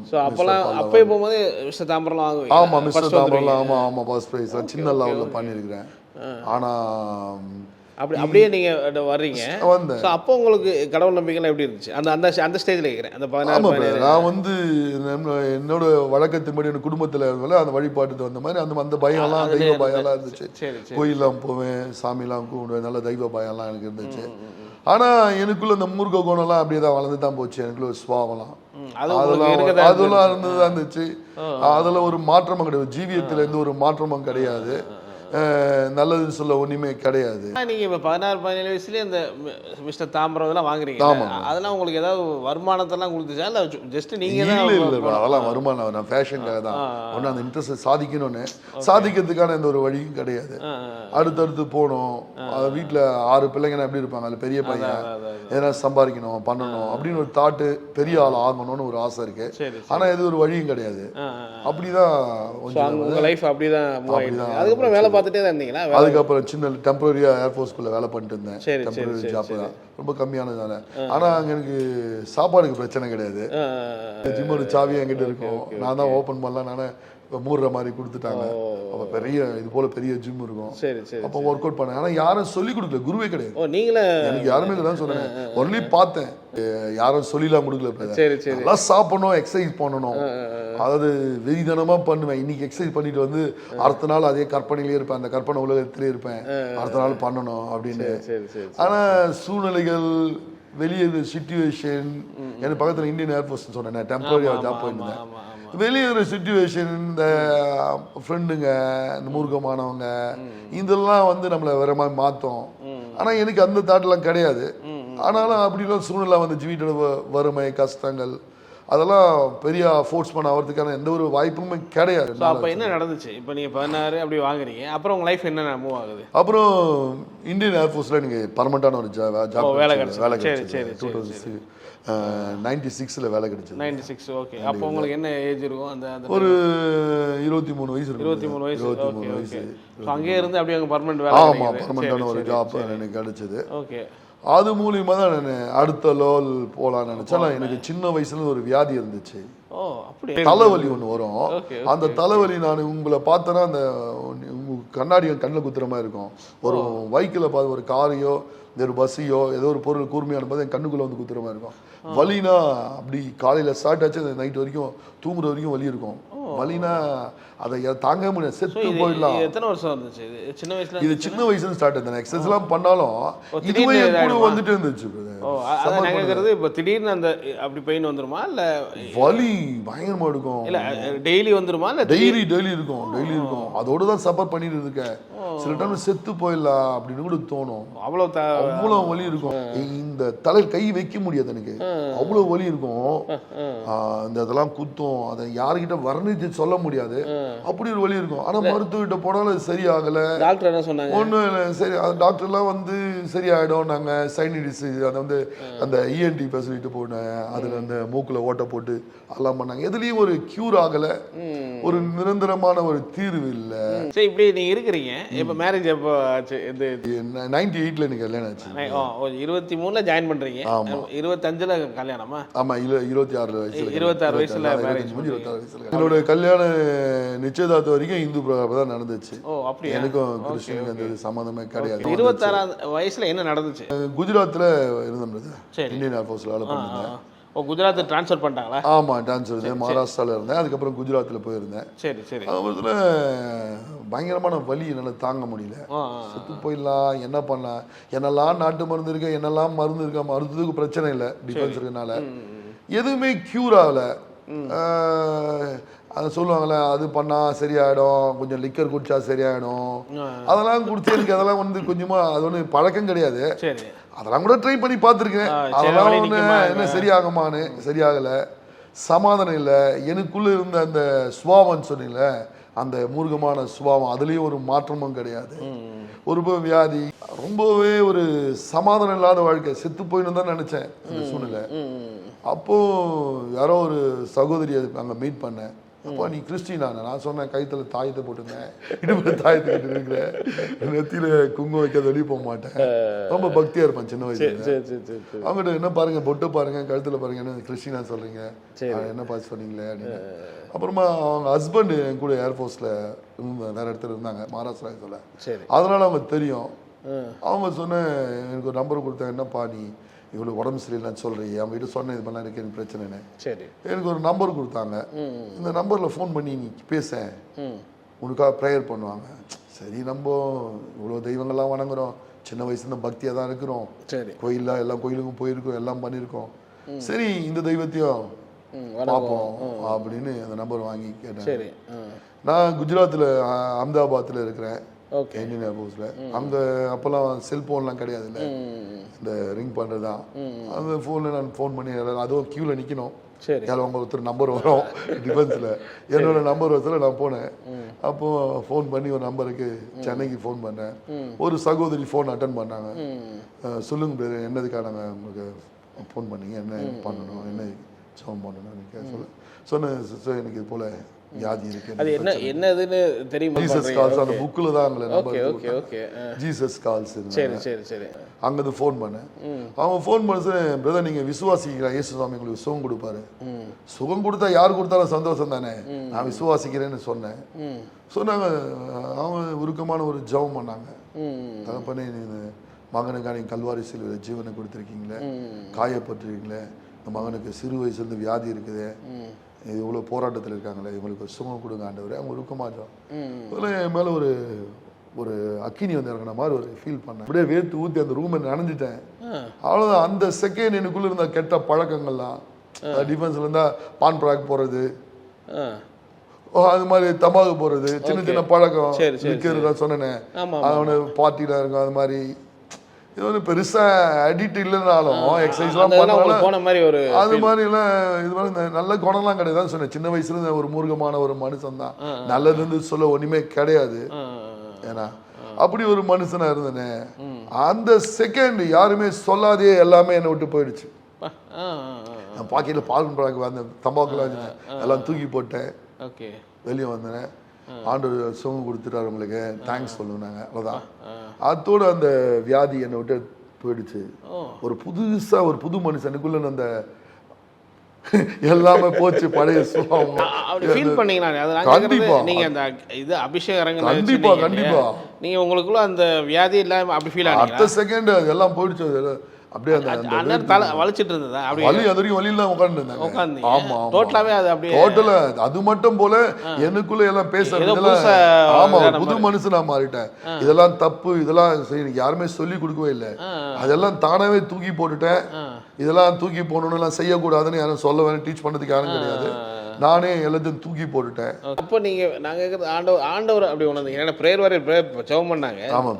[SPEAKER 2] அப்பயே போகும்போது மிஸ்டர் தாம்பரம் வாங்குவீங்க?
[SPEAKER 1] ஆமா, மிஸ்டர் தாம்பரம், ஆமா ஆமா, ஃபர்ஸ்ட் பிரைஸ் சின்ன லெவல்ல பண்ணியிருக்கிறேன். ஆனா
[SPEAKER 2] அப்படியே நீங்க வர்றீங்க. அப்போ உங்களுக்கு கடவுள் நம்பிக்கைலாம் எப்படி இருந்துச்சு அந்த ஸ்டேஜ்ல கேக்குறேன்? அந்த 16
[SPEAKER 1] நான் வந்து என்னோட வழக்கத்தின்படி என் குடும்பத்துல அந்த வழிபாட்டுக்கு வந்த மாதிரி அந்த பயம்லாம், தெய்வ பயம்லாம் இருந்துச்சு. கோயிலாம் போவேன், சாமிலாம் கும்பிடுவேன், நல்ல தெய்வ பயம்லாம் எனக்கு இருந்துச்சு. ஆனா எனக்குள்ள இந்த மூர்க்க குணம்லாம் அப்படியே தான் வளர்ந்து தான் போச்சு. எனக்குள்ள ஒரு சுபாவம்லாம் அதெல்லாம் இருந்துதான் இருந்துச்சு. அதுல ஒரு மாற்றமும் கிடையாது, ஜீவியத்துல எந்த ஒரு மாற்றமும் கிடையாது, நல்லதுன்னு சொல்ல ஒண்ணுமே கிடையாது.
[SPEAKER 2] நீங்க இப்ப 16-17 வயசுலயே இந்த மிஸ்டர் தாம்பரம் இதெல்லாம் வாங்குறீங்க, அதெல்லாம் உங்களுக்கு ஏதாவது வருமானத்தெல்லாம் கொடுத்துச்சா இல்ல ஜஸ்ட் நீங்க?
[SPEAKER 1] இல்ல, அதெல்லாம் வருமானம், நான் ஃபேஷனுக்காக தான். ஒன்று அந்த இன்ட்ரெஸ்ட் சாதிக்கணும்னு, சாதிக்கிறதுக்கான எந்த ஒரு வழியும் கிடையாது. அடுத்தடுத்து போகணும், வீட்டில் 6 பிள்ளைங்க எப்படி இருப்பாங்க, அது பெரிய பையன், எதனா சம்பாதிக்கணும் பண்ணணும் அப்படின்னு ஒரு தாட்டு, பெரிய ஆள் ஆகணும்னு ஒரு ஆசை இருக்கு. ஆனா எது ஒரு வழியும் கிடையாது. அப்படிதான்
[SPEAKER 2] லைஃப் அப்படிதான். அதுக்கப்புறம் வேலை பார்த்துட்டே தான் இருந்தீங்களா?
[SPEAKER 1] அதுக்கப்புறம் சின்ன டெம்பரரியா ஏர்ஃபோர்ஸ்குள்ள வேலை பண்ணிட்டு இருந்தேன். டெம்பரரி ஜாப் தான், ரொம்ப கம்மியானதால. ஆனா அங்க எனக்கு சாப்பாடுக்கு பிரச்சனை கிடையாது. ஜிம்மோட சாவி என்கிட்ட இருக்கும், நான் தான் ஓபன் பண்ணலாம், நானே மூடுற மாதிரி கொடுத்துட்டாங்க. அப்ப பெரிய இது போல பெரிய ஜிம் இருக்கும். அப்போ ஒர்க் அவுட் பண்ணேன். ஆனா யாரும் சொல்லி கொடுக்கல, குருவே கிடையாது. எனக்கு யாருமே இல்லைதான் சொன்னேன். ஒன்லி பார்த்தேன், யாரும் சொல்லிலாம் கொடுக்கல. நல்லா சாப்பிடணும், எக்ஸசைஸ் பண்ணணும், அதாவது வெறிதனமா பண்ணுவேன். இன்னைக்கு எக்ஸசைஸ் பண்ணிட்டு வந்து அடுத்த நாள் அதே கற்பனையிலே இருப்பேன், அந்த கற்பனை உலகத்திலே இருப்பேன், அடுத்த நாள் பண்ணணும் அப்படின்னு. ஆனா சூழ்நிலைகள், வெளியே சிச்சுவேஷன், எனக்கு பக்கத்துல இந்தியன் ஏர்ஃபோர்ஸ் சொன்னேன், டெம்பரரியா ஜாப் போயிருந்தேன். வெளியே ஒரு சிச்சுவேஷன், இந்த ஃப்ரெண்டுங்க, இந்த மூர்க்கமானவங்க, இதெல்லாம் வந்து நம்மளை வேற மாதிரி மாற்றும். ஆனால் எனக்கு அந்த தாட்டெல்லாம் கிடையாது. ஆனாலும் அப்படிலாம் சூழ்நிலை வந்துச்சு, வீட்டோட வறுமை கஷ்டங்கள், அதெல்லாம் பெரிய ஃபோர்ஸ் பண்ண ஆகிறதுக்கான எந்த ஒரு வாய்ப்புமே கிடையாது.
[SPEAKER 2] அப்போ என்ன நடந்துச்சு? இப்போ நீங்கள் 16 அப்படி வாங்குறீங்க, அப்புறம் உங்கள் லைஃப் என்ன மூவ் ஆகுது?
[SPEAKER 1] அப்புறம் இந்தியன் ஏர்ஃபோர்ஸில் நீங்கள் பர்மனெண்ட்டான ஒரு ஜாப்
[SPEAKER 2] வேலை கிடைச்சி
[SPEAKER 1] 96 வேலை கிடைச்சது.
[SPEAKER 2] 96, ஓகே. அப்போ உங்களுக்கு என்ன ஏஜ் இருக்கும்? அந்த
[SPEAKER 1] ஒரு 23 வயசு இருக்கும்.
[SPEAKER 2] 23 வயசு. அங்கேயே இருந்து அப்படியே அங்கே பர்மனெண்ட் வேலை?
[SPEAKER 1] ஆமாம், பர்மனெண்ட்டான ஒரு ஜாப் எனக்கு கிடைச்சது. ஓகே. அது மூலியமா தான் நான் அடுத்த லெவல் போகலான்னு நினைச்சேன். எனக்கு சின்ன வயசுல ஒரு வியாதி இருந்துச்சு, தலைவலி ஒன்று வரும். அந்த தலைவலி நான் உங்களை பார்த்தேன்னா அந்த கண்ணாடி கண்ணில் குத்துற மாதிரி இருக்கும். ஒரு பைக்கில் பார்த்து ஒரு காரையோ ஒரு பஸ்ஸையோ ஏதோ ஒரு பொருள் கூர்மையான போது என் கண்ணுக்குள்ளே வந்து குத்துற மாதிரி இருக்கும். வலினா அப்படி காலையில் ஸ்டார்ட் ஆச்சு, நைட் வரைக்கும் தூங்குற வரைக்கும் வலி இருக்கும். வலினா அதை தாங்க முடியாது, செத்து போயிடலாம்.
[SPEAKER 2] எத்தனை வருஷம் இருந்துச்சு சின்ன வயசுல?
[SPEAKER 1] இது சின்ன வயசுல ஸ்டார்ட் ஆகுது. எக்ஸசைஸ் எல்லாம் பண்ணாலும் இதுவே கூட வந்துட்டு இருந்துச்சு.
[SPEAKER 2] இப்போ திடீர்னு அந்த அப்படி பெயின் வந்துருமா இல்ல
[SPEAKER 1] வலி பயங்கரமா இருக்கும்?
[SPEAKER 2] இல்ல டெய்லி வந்துருமா இல்ல
[SPEAKER 1] டெய்லி இருக்கும். அதோட தான் சஃபர் பண்ணிட்டு இருக்கேன். சில டைம் செத்து போயிடலாம் அப்படின்னு கூட தோணும். அவ்வளவு வலி இருக்கும். இந்த தலை கை வைக்க முடியாது எனக்கு, அவ்வளவு வலி இருக்கும். இந்த இதெல்லாம் குத்தும், அதை யாருக்கிட்ட வர்ணிச்சு சொல்ல முடியாது, அப்படி ஒரு வலி இருக்கும். ஆனா மருத்துவர்கிட்ட போனாலும் சரியாகல.
[SPEAKER 2] டாக்டர் என்ன சொன்னாங்க?
[SPEAKER 1] ஒன்றும் இல்லை, சரி டாக்டர்லாம் வந்து சரியாயிடும், நாங்கள் சைனிடிஸ் அதை வந்து அந்த இஎன்டி ஃபெசிலிட்டி போனேன், அதில் அந்த மூக்கில் ஓட்டை போட்டு அதெல்லாம் பண்ணாங்க. எதுலேயும் ஒரு க்யூர் ஆகலை, ஒரு நிரந்தரமான ஒரு தீர்வு இல்லை.
[SPEAKER 2] சரி, இப்படி நீங்கள் இருக்கிறீங்க. இப்போ மேரேஜ் எப்போ ஆச்சு? இது
[SPEAKER 1] 98 எனக்கு கல்யாணம் ஆச்சு.
[SPEAKER 2] 23 ஜாயின் பண்ணுறீங்க, 25 கல்யாணமா?
[SPEAKER 1] ஆமாம், 26 வயசுல.
[SPEAKER 2] 26 வயசுல மேரேஜ்.
[SPEAKER 1] 26 வயசுல என்னோட கல்யாண நிச்சயதார்த்தம் வரைக்கும் இந்து பிரகாரம் தான் நடந்துச்சு.
[SPEAKER 2] அப்படியே
[SPEAKER 1] எனக்கும் கிறிஸ்டினுக்கு அந்த சம்மந்தமே கிடையாது.
[SPEAKER 2] 26 வயசுல என்ன நடந்துச்சு?
[SPEAKER 1] குஜராத்தில் இருந்தோம், இந்தியன் ஏர்ஃபோர்ஸில் வேலை பண்ணிருந்தேன்.
[SPEAKER 2] குஜராத் ட்ரான்ஸ்ஃபர் பண்ணிட்டாங்களா?
[SPEAKER 1] ஆமாம், ட்ரான்ஸ்ஃபர் இருந்தேன். மகாராஷ்டிராவில் இருந்தேன், அதுக்கப்புறம் குஜராத்தில் போயிருந்தேன்.
[SPEAKER 2] சரி.
[SPEAKER 1] அதுல பயங்கரமான வலி என்னால் தாங்க முடியல. செத்து போயிடலாம், என்ன பண்ணலாம், என்னெல்லாம் நாட்டு மருந்து இருக்கு, என்னெல்லாம் மருந்து இருக்கா, மருந்துக்கு பிரச்சனை இல்லை, டிஃபென்ஸ் இருக்கனால. எதுவுமே க்யூர் ஆகலை. அதை சொல்லுவாங்களே, அது பண்ணால் சரியாயிடும், கொஞ்சம் லிக்கர் குடிச்சா சரியாயிடும், அதெல்லாம் குடிச்சு எனக்கு அதெல்லாம் வந்து கொஞ்சமாக அது ஒன்று பழக்கம் கிடையாது. அதெல்லாம் கூட ட்ரை பண்ணி பார்த்துருக்கேன். அதெல்லாம் ஒன்று என்ன சரியாகுமான்னு சரியாகலை. சமாதானம் இல்லை. எனக்குள்ளே இருந்த அந்த சுபாவம்னு சொன்னீங்களே, அந்த மூர்க்கமான சுபாவம், அதுலேயும் ஒரு மாற்றமும் கிடையாது. ஒரு வியாதி, ரொம்பவே ஒரு சமாதானம் இல்லாத வாழ்க்கை, செத்து போயின்னு தான் நினச்சேன் அந்த சூழ்நிலை. அப்போது யாரோ ஒரு சகோதரியை அங்கே மீட் பண்ணேன். அப்போ நீ கிறிஸ்டினா? நான் சொன்னேன், கைத்தில் தாயத்தை போட்டிருந்தேன், இடுப்பில் தாயத்தை கட்டு இருக்கிறேன், நெத்தியில் குங்குமம் வைக்காத வெளியே போக மாட்டேன், ரொம்ப பக்தியாக இருப்பேன் சின்ன வயசுல. அவங்ககிட்ட என்ன பாருங்க, பொட்டு பாருங்க, கழுத்தில் பாருங்க, என்ன கிறிஸ்டினா சொல்கிறீங்க, என்ன பார்த்து சொன்னீங்களே அப்படின்னு. அப்புறமா அவங்க ஹஸ்பண்ட் என் கூட ஏர்ஃபோர்ஸில் வேறு இடத்துல இருந்தாங்க, மகாராஷ்டிராவில். அதனால அவங்க தெரியும். அவங்க சொன்னேன், எனக்கு ஒரு நம்பர் கொடுத்தாங்க, என்னப்பா நீ இவ்வளோ உடம்பு சரியில்லைன்னு சொல்கிறீங்க, அவங்க கிட்ட சொன்னேன், இது மாதிரிலாம் எனக்கு எனக்கு பிரச்சனைன்னு. சரி, எனக்கு ஒரு நம்பர் கொடுத்தாங்க, இந்த நம்பரில் ஃபோன் பண்ணி நீ பேச, உனக்காக ப்ரேயர் பண்ணுவாங்க. சரி, நம்ம இவ்வளோ தெய்வங்கள்லாம் வணங்குறோம், சின்ன வயசுல பக்தியாக தான் இருக்கிறோம், சரி, கோயிலில் எல்லாம் கோயிலுக்கும் போயிருக்கோம், எல்லாம் பண்ணியிருக்கோம், சரி இந்த தெய்வத்தையும் பார்ப்போம் அப்படின்னு அந்த நம்பர் வாங்கி கேட்டேன். சரி, நான் குஜராத்தில் அஹமதாபாத்தில் இருக்கிறேன், இன்ஜினியர் போஸ்ட்ல. அங்கே அப்போல்லாம் செல்ஃபோன்லாம் கிடையாது, இல்லை, இந்த ரிங் பண்ணுறது தான். அந்த ஃபோனில் நான் ஃபோன் பண்ணி, அதுவும் க்யூவில் நிற்கணும், யாரும் அவங்க ஒருத்தர் நம்பர் வரும் டிஃபென்ஸில், என்னோட நம்பர் வரத்துல நான் போனேன். அப்போது ஃபோன் பண்ணி ஒரு நம்பருக்கு சென்னைக்கு ஃபோன் பண்ணேன். ஒரு சகோதரி ஃபோன் அட்டன் பண்ணாங்க. சொல்லுங்க பேர், என்னதுக்காக நாங்கள் உங்களுக்கு ஃபோன் பண்ணீங்க, என்ன பண்ணணும், என்ன ஜெபம் பண்ணணும் சொன்னேன். சிஸ்டர், எனக்கு இது போல் வியாதி இருக்கு. அது என்ன என்னதுன்னு தெரியுமா? ஜீசஸ் கால்ஸ் அந்த புக்ல தான் அங்க number. Okay okay. Jesus calls. சரி சரி சரி. அங்க இருந்து ஃபோன் பண்ணேன். அவங்க ஃபோன் பண்ணி, பிரதர் நீங்க விசுவாசிக்கிறீங்களா, இயேசு சாமி உங்களுக்கு சுகம் கொடுப்பாரு. சுகம் கொடுத்தா யார் கொடுத்தாலும் சந்தோஷம் தானே, நான் விசுவாசிக்கிறேன்னு சொன்னேன். சொன்னாங்க. அவங்க உருக்கமான ஒரு ஜெபம் பண்ணாங்க. தகப்பனே, மகனுக்காக நீங்க கல்வாரி சிலுவையில் ஜீவனை கொடுத்துருக்கீங்களே, காயப்பட்டிருக்கீங்களே, இந்த மகனுக்கு சிறு வயசுலேருந்து வியாதி இருக்குது, இது இவ்வளோ போராட்டத்தில் இருக்காங்களே, இவங்களுக்கு சுகம் கொடுங்க ஆண்டவரே. அவங்க உருக்கமாச்சோம். என் மேலே ஒரு ஒரு அக்கினி வந்து இறங்கின மாதிரி ஒரு ஃபீல் பண்ணேன். அப்படியே வேர்த்து ஊற்றி அந்த ரூமை நனைஞ்சிட்டேன். அவ்வளோதான். அந்த செகண்ட் எனக்குள்ளே இருந்த கெட்ட பழக்கங்கள்லாம், டிஃபென்ஸ்ல இருந்தால் பான் ப்ராக் போகிறது, அது மாதிரி தமாகு போகிறது, சின்ன சின்ன பழக்கம் விற்கிறது சொன்னேனே, அவனு பார்ட்டியில் இருக்கும், அது மாதிரி இது வந்து பெருசா அடிக்ட் இல்லைனாலும் எக்ஸசைஸ்லாம் போன மாதிரி ஒரு அது மாதிரிலாம் இது மாதிரி நல்ல குணம்லாம் கிடையாது சொன்னேன். சின்ன வயசுல ஒரு மூர்க்கமான ஒரு மனுஷன் தான், நல்லதுன்னு சொல்ல ஒண்ணுமே கிடையாது. ஏன்னா அப்படி ஒரு மனுஷனா இருந்தேனே, அந்த செகண்ட் யாருமே சொல்லாதே எல்லாமே என்னை விட்டு போயிடுச்சு. நான் பாக்கெட்டில் பால் பழக்கம் அந்த தம்பாக்குலாம் எல்லாம் தூக்கி போட்டேன், வெளியே வந்தேன். ஆண்டவர் சுகம் கொடுத்துட்டாரு, உங்களுக்கு தேங்க்ஸ் சொல்லுனாங்க. அவ்வளோதான். அதோட அந்த வியாதி என்னை விட்டு போயிடுச்சு. ஒரு புதுசா ஒரு புது மனுஷனுக்குள்ள அந்த எல்லாமே போச்சு, பழைய சுகம். கண்டிப்பா நீங்க அந்த இது அபிஷேகம், கண்டிப்பா கண்டிப்பா நீங்க உங்களுக்குள்ள அந்த வியாதி இல்லாம அப்படி ஃபீல் ஆனீங்க. அடுத்த செகண்ட் எல்லாம் போயிடுச்சு. அப்படியே அந்த தலை வலிச்சிட்டு இருந்ததா? அப்படி வலி, அது வரைக்கும் வலியில உட்கார்ந்து இருந்தாங்க. ஆமா, டோட்டலாவே அது அப்படியே டோட்டலா அது மட்டும் போல எனக்குள்ள எல்லாம் பேசுறது. ஆமா, புது மனுஷனா மாறிட்டேன். இதெல்லாம் தப்பு, இதெல்லாம் எனக்கு யாருமே சொல்லி கொடுக்கவே இல்லை. அதெல்லாம் தானாவே தூக்கி போட்டுட்டேன். இதெல்லாம் தூக்கி போடணும்னு எல்லாம் செய்யக்கூடாதுன்னு யாரும் சொல்ல வேணும், டீச் பண்ணதுக்கு யாரும் கிடையாது. நானே எல்லாத்தையும் தூக்கி போட்டுட்டேன். அப்போ நீங்க நாங்க ஆண்டவர் அப்படி உணர்ந்தீங்க. ஏன்னா பிரேயர் வரை ஜெபம் பண்ணாங்க. ஆமா,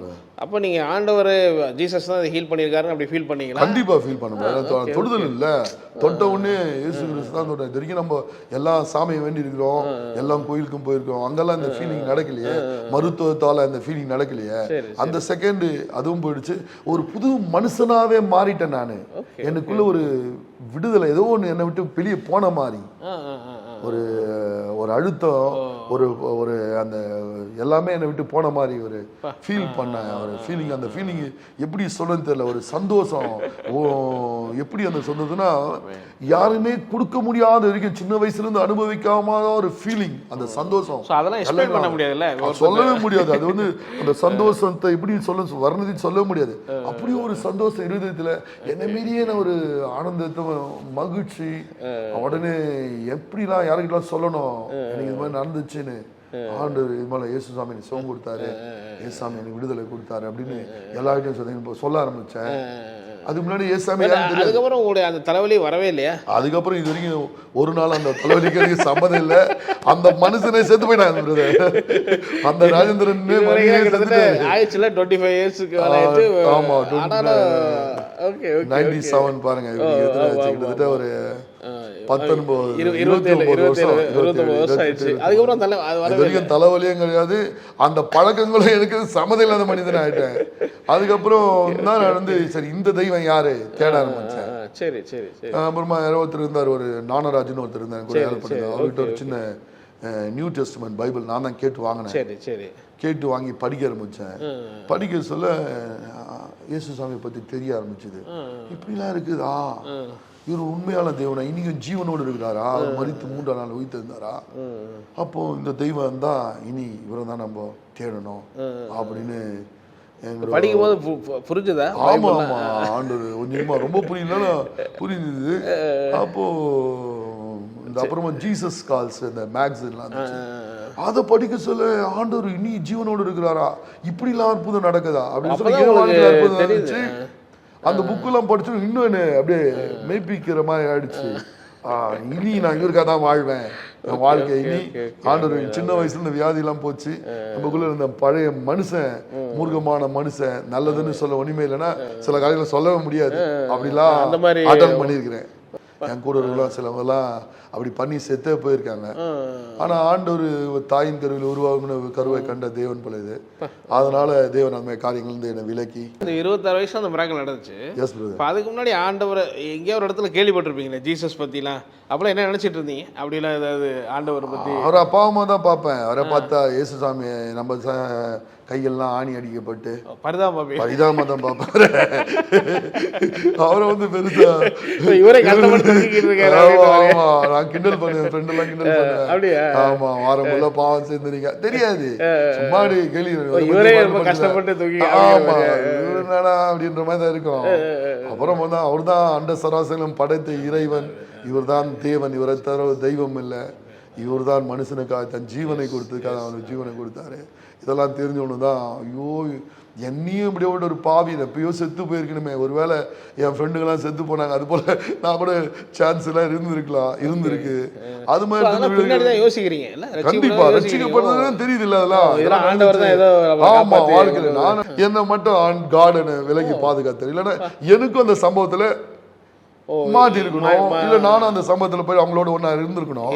[SPEAKER 1] அப்போ நீங்க ஆண்டவர் ஜீசஸ் தான் ஹீல் பண்ணியிருக்காருன்னு அப்படி ஃபீல் பண்ணீங்களா? கண்டிப்பா ஃபீல் பண்ணுவோம். தொடுதல் இல்லை, தொட்ட உடனே இயேசு கிறிஸ்து தான் தொட்டேன். இது வரைக்கும் நம்ம எல்லாம் சாமியை வேண்டி இருக்கிறோம், எல்லாம் கோயிலுக்கும் போயிருக்கோம், அங்கெல்லாம் இந்த ஃபீலிங் நடக்கலையே, மருத்துவத்தால அந்த ஃபீலிங் நடக்கலையே. அந்த செகண்ட் அதுவும் போயிடுச்சு. ஒரு புது மனுஷனாவே மாறிட்டேன் நான். எனக்குள்ள ஒரு விடுதலை, ஏதோ ஒன்று என்னை விட்டு வெளியே போன மாதிரி ஒரு ஒரு அழுத்தம், ஒரு ஒரு அந்த எல்லாமே என்னை விட்டு போன மாதிரி ஒரு ஃபீல் பண்ணேன். ஒரு ஃபீலிங், அந்த ஃபீலிங் எப்படி சொல்றதுன்னு தெரியல. ஒரு சந்தோஷம், எப்படி அந்த சொன்னதுன்னா யாருமே கொடுக்க முடியாத வரைக்கும் சின்ன வயசுல இருந்து அனுபவிக்காம ஒரு ஃபீலிங், அந்த சந்தோஷம் சொல்லவே முடியாது. அது வந்து அந்த சந்தோஷத்தை எப்படி சொல்ல வர்ணதி சொல்ல முடியாது. அப்படி ஒரு சந்தோஷம் இருதயத்துல என்னை மீறியே ஒரு ஆனந்தத்தை, மகிழ்ச்சி. உடனே எப்படிலாம் யாருக்கிட்டலாம் சொல்லணும், எனக்கு இது மாதிரி நடந்துச்சுன்னு. ஆண்டவர் இது மாதிரி இயேசு சாமி எனக்கு சுகம் கொடுத்தாரு, இயேசு சாமி எனக்கு விடுதலை கொடுத்தாரு அப்படின்னு எல்லார்கிட்டையும் சொல்ல ஆரம்பிச்சேன். அதுக்கு முன்னாடி ஏசாமி யாருன்னு தெரியாது.
[SPEAKER 2] அதுக்கப்புறம் உங்களுடைய அந்த தலைவலி வரவே இல்லையா?
[SPEAKER 1] அதுக்கப்புறம் இது வரைக்கும் ஒரு நாள் அந்த தலைவலிக்கு எனக்கு சம்மதம் இல்லை. அந்த மனுஷனை செத்து போயிட்டாங்க அந்த ராஜேந்திரன்.
[SPEAKER 2] ஆயிடுச்சுல 25 இயர்ஸ்க்கு ஆயிட்டு.
[SPEAKER 1] ஆமா,
[SPEAKER 2] ஓகே
[SPEAKER 1] 97 பாருங்க. கிட்டத்தட்ட ஒரு 29 வருஷம் ஆயிடுச்சு.
[SPEAKER 2] அதுக்கப்புறம்
[SPEAKER 1] அது வரைக்கும் தலைவலியும் கிடையாது, அந்த பழக்கங்களும் எனக்கு சம்மதம் இல்லாத மனிதன் ஆயிட்டேன். அதுக்கப்புறம் தான் நான் வந்து சரி இந்த தெய்வம் யாரு தேட ஆரம்பிச்சேன்.
[SPEAKER 2] சரி சரி சரி.
[SPEAKER 1] அப்புறமா யாரோ ஒருத்தர் இருந்தார், ஒரு நானராஜன் ஒருத்தர் இருந்தார், கூட ஹெல்ப் பண்ணார். அவர்கிட்ட ஒரு சின்ன நியூ டெஸ்ட்மென்ட் பைபிள் நான் தான் கேட்டு வாங்கினேன்.
[SPEAKER 2] சரி சரி.
[SPEAKER 1] கேட்டு வாங்கி படிக்க ஆரம்பித்தேன். படிக்க சொல்ல இயேசு சாமியை பற்றி தெரிய ஆரம்பிச்சுது. இப்படிலாம் இருக்குதா, இவர் உண்மையான தேவனா, இன்னைக்கும் ஜீவனோடு இருக்கிறாரா, அவர் மரித்து 3ஆம் நாள் உயிர்த்து இருந்தாரா, அப்போ இந்த தெய்வம் தான் இனி இவரை தான் நம்ம தேடணும் அப்படின்னு
[SPEAKER 2] படிக்கும் போது புரிஞ்சுதா?
[SPEAKER 1] ஆமா ஆமா, ஆண்டவர் கொஞ்சமா ரொம்ப புரியலனாலும் புரிஞ்சுது. அப்போ இந்த அப்புறமா ஜீசஸ் கால்ஸ் இந்த மேக்சின்லாம் அதை படிக்க சொல்ல ஆண்டவர் இனி ஜீவனோடு இருக்கிறாரா, இப்படிலாம் அற்புதம் நடக்குதா அப்படின்னு சொல்லி அற்புதம் இருந்துச்சு. அந்த புக்கெல்லாம் படிச்சு இன்னும் என்ன அப்படியே மெய்ப்பிக்கிற மாதிரி ஆயிடுச்சு. இனி நான் இவருக்காக தான் வாழ்வேன், என் வாழ்க்கை இனி ஆண்டவர். சின்ன வயசுல இந்த வியாதியெல்லாம் போச்சு. நமக்குள்ள இருந்த பழைய மனுஷன், மூர்க்கமான மனுஷன், நல்லதுன்னு சொல்ல ஒண்ணுமே இல்லைன்னா சில காலையில சொல்லவே முடியாது, அப்படிலாம் அட்டன் பண்ணியிருக்கிறேன். என் கூட இருக்கலாம் சிலவங்கெல்லாம் அப்படி பண்ணி செத்தே போயிருக்காங்க. ஆனா ஆண்டவர் தாயின் கருவில் உருவாகுன கருவை கண்ட தேவன் போல இது. அதனால தேவன் அந்த மாதிரி காரியங்கள் இருந்து என்னை விலக்கி
[SPEAKER 2] 26 வயசுல அந்த மிராக்கிள் நடந்துச்சு.
[SPEAKER 1] Yes brother.
[SPEAKER 2] அதுக்கு முன்னாடி ஆண்டவர் எங்கேயோ ஒரு இடத்துல கேள்விப்பட்டிருப்பீங்களே ஜீசஸ் பத்திலாம், அப்பெல்லாம் என்ன நினைச்சிட்டு இருந்தீங்க? அப்படிலாம் ஏதாவது ஆண்டவரை பத்தி?
[SPEAKER 1] அவரை அப்பா அம்மா தான் பார்ப்பேன். அவரை பார்த்தா இயேசு சாமி நம்ம கையெல்லாம் ஆணி அடிக்கப்பட்டு பரிதாபமா தான் பார்ப்பாரு. அவரை வந்து பெருசா
[SPEAKER 2] இவரே கஷ்டப்பட்டு
[SPEAKER 1] நான் கிண்டல் பண்ணுவேன், ஃப்ரெண்ட் எல்லாம் கிண்டல் பண்ணுவேன். ஆமா, வாரம் ஃபுல்லா பாவம் சேர்ந்துறீங்க தெரியாது, சும்மா கேள்வி ஆமா என்னடா அப்படின்ற மாதிரி தான் இருக்கும். அப்புறம் வந்து அவர் தான் அண்ட சராசரம் படைத்த இறைவன், இவர் தான் தேவன், இவரை தவிர தெய்வம் இல்லை, இவர் தான் மனுஷனுக்காக தன் ஜீவனை கொடுத்ததுக்காக அவனுக்கு ஜீவனை கொடுத்தாரு. இதெல்லாம் தெரிஞ்சவனு தான் ஐயோ என்னையும் இப்படியே ஒரு பாவி எப்பயோ செத்து போயிருக்கணுமே, ஒருவேளை என் ஃப்ரெண்டுங்கெல்லாம் செத்து போனாங்க, அது போல நான் கூட சான்ஸ் எல்லாம் இருந்திருக்கு. அது மாதிரி
[SPEAKER 2] யோசிக்கிறீங்க.
[SPEAKER 1] கண்டிப்பா ரட்சிக்கப்படுறதுன்னு தெரியுது இல்ல, அதெல்லாம் ஆமா வாழ்க்கையில நான் என்ன மட்டும் கார்டனை விலகி பாதுகாத்தேன். இல்லைன்னா எனக்கும் அந்த சம்பவத்துல மாட்டி இருக்கணும், இல்ல நானும் அந்த சம்பவத்துல போய் அவங்களோட ஒன்னா இருந்திருக்கணும்.